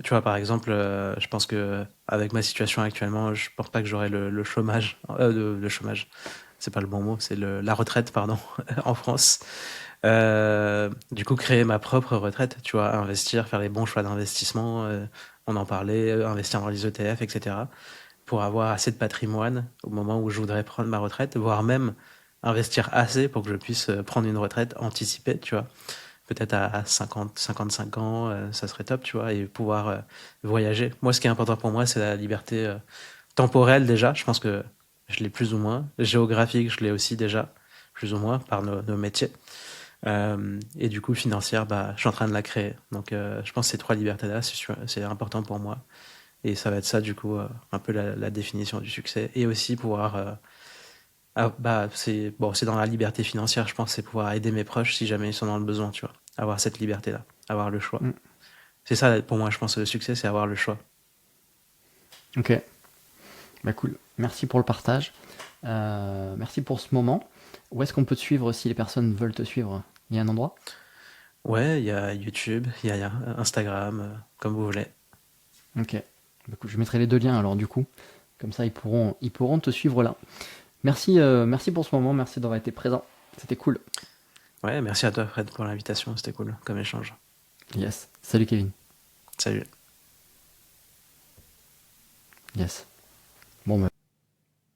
Tu vois, par exemple, je pense que avec ma situation actuellement, je pense pas que j'aurai le chômage, le chômage, c'est pas le bon mot, c'est la retraite, pardon, en France. Du coup, créer ma propre retraite, tu vois, investir, faire les bons choix d'investissement, on en parlait, investir dans les ETF, etc., pour avoir assez de patrimoine au moment où je voudrais prendre ma retraite, voire même investir assez pour que je puisse prendre une retraite anticipée, tu vois peut-être à 50, 55 ans, ça serait top, tu vois, et pouvoir voyager. Moi, ce qui est important pour moi, c'est la liberté temporelle déjà. Je pense que je l'ai plus ou moins. Géographique, je l'ai aussi déjà, plus ou moins, par nos métiers. Et du coup, financière, bah, je suis en train de la créer. Donc, je pense que ces trois libertés-là, c'est important pour moi. Et ça va être ça, du coup, un peu la définition du succès. Et aussi pouvoir, bah, c'est bon, c'est dans la liberté financière, je pense, c'est pouvoir aider mes proches si jamais ils sont dans le besoin, tu vois. Avoir cette liberté-là, avoir le choix. Mm. C'est ça, pour moi, je pense, le succès, c'est avoir le choix. Ok, bah cool. Merci pour le partage. Merci pour ce moment. Où est-ce qu'on peut te suivre si les personnes veulent te suivre? Il y a un endroit? Ouais, il y a YouTube, il y a Instagram, comme vous voulez. Ok. Bah, écoute, je mettrai les deux liens alors du coup. Comme ça, ils pourront te suivre là. Merci, merci pour ce moment. Merci d'avoir été présent. C'était cool. Ouais, merci à toi, Fred, pour l'invitation. C'était cool comme échange. Yes. Salut Kevin. Salut. Yes. Bon, bah,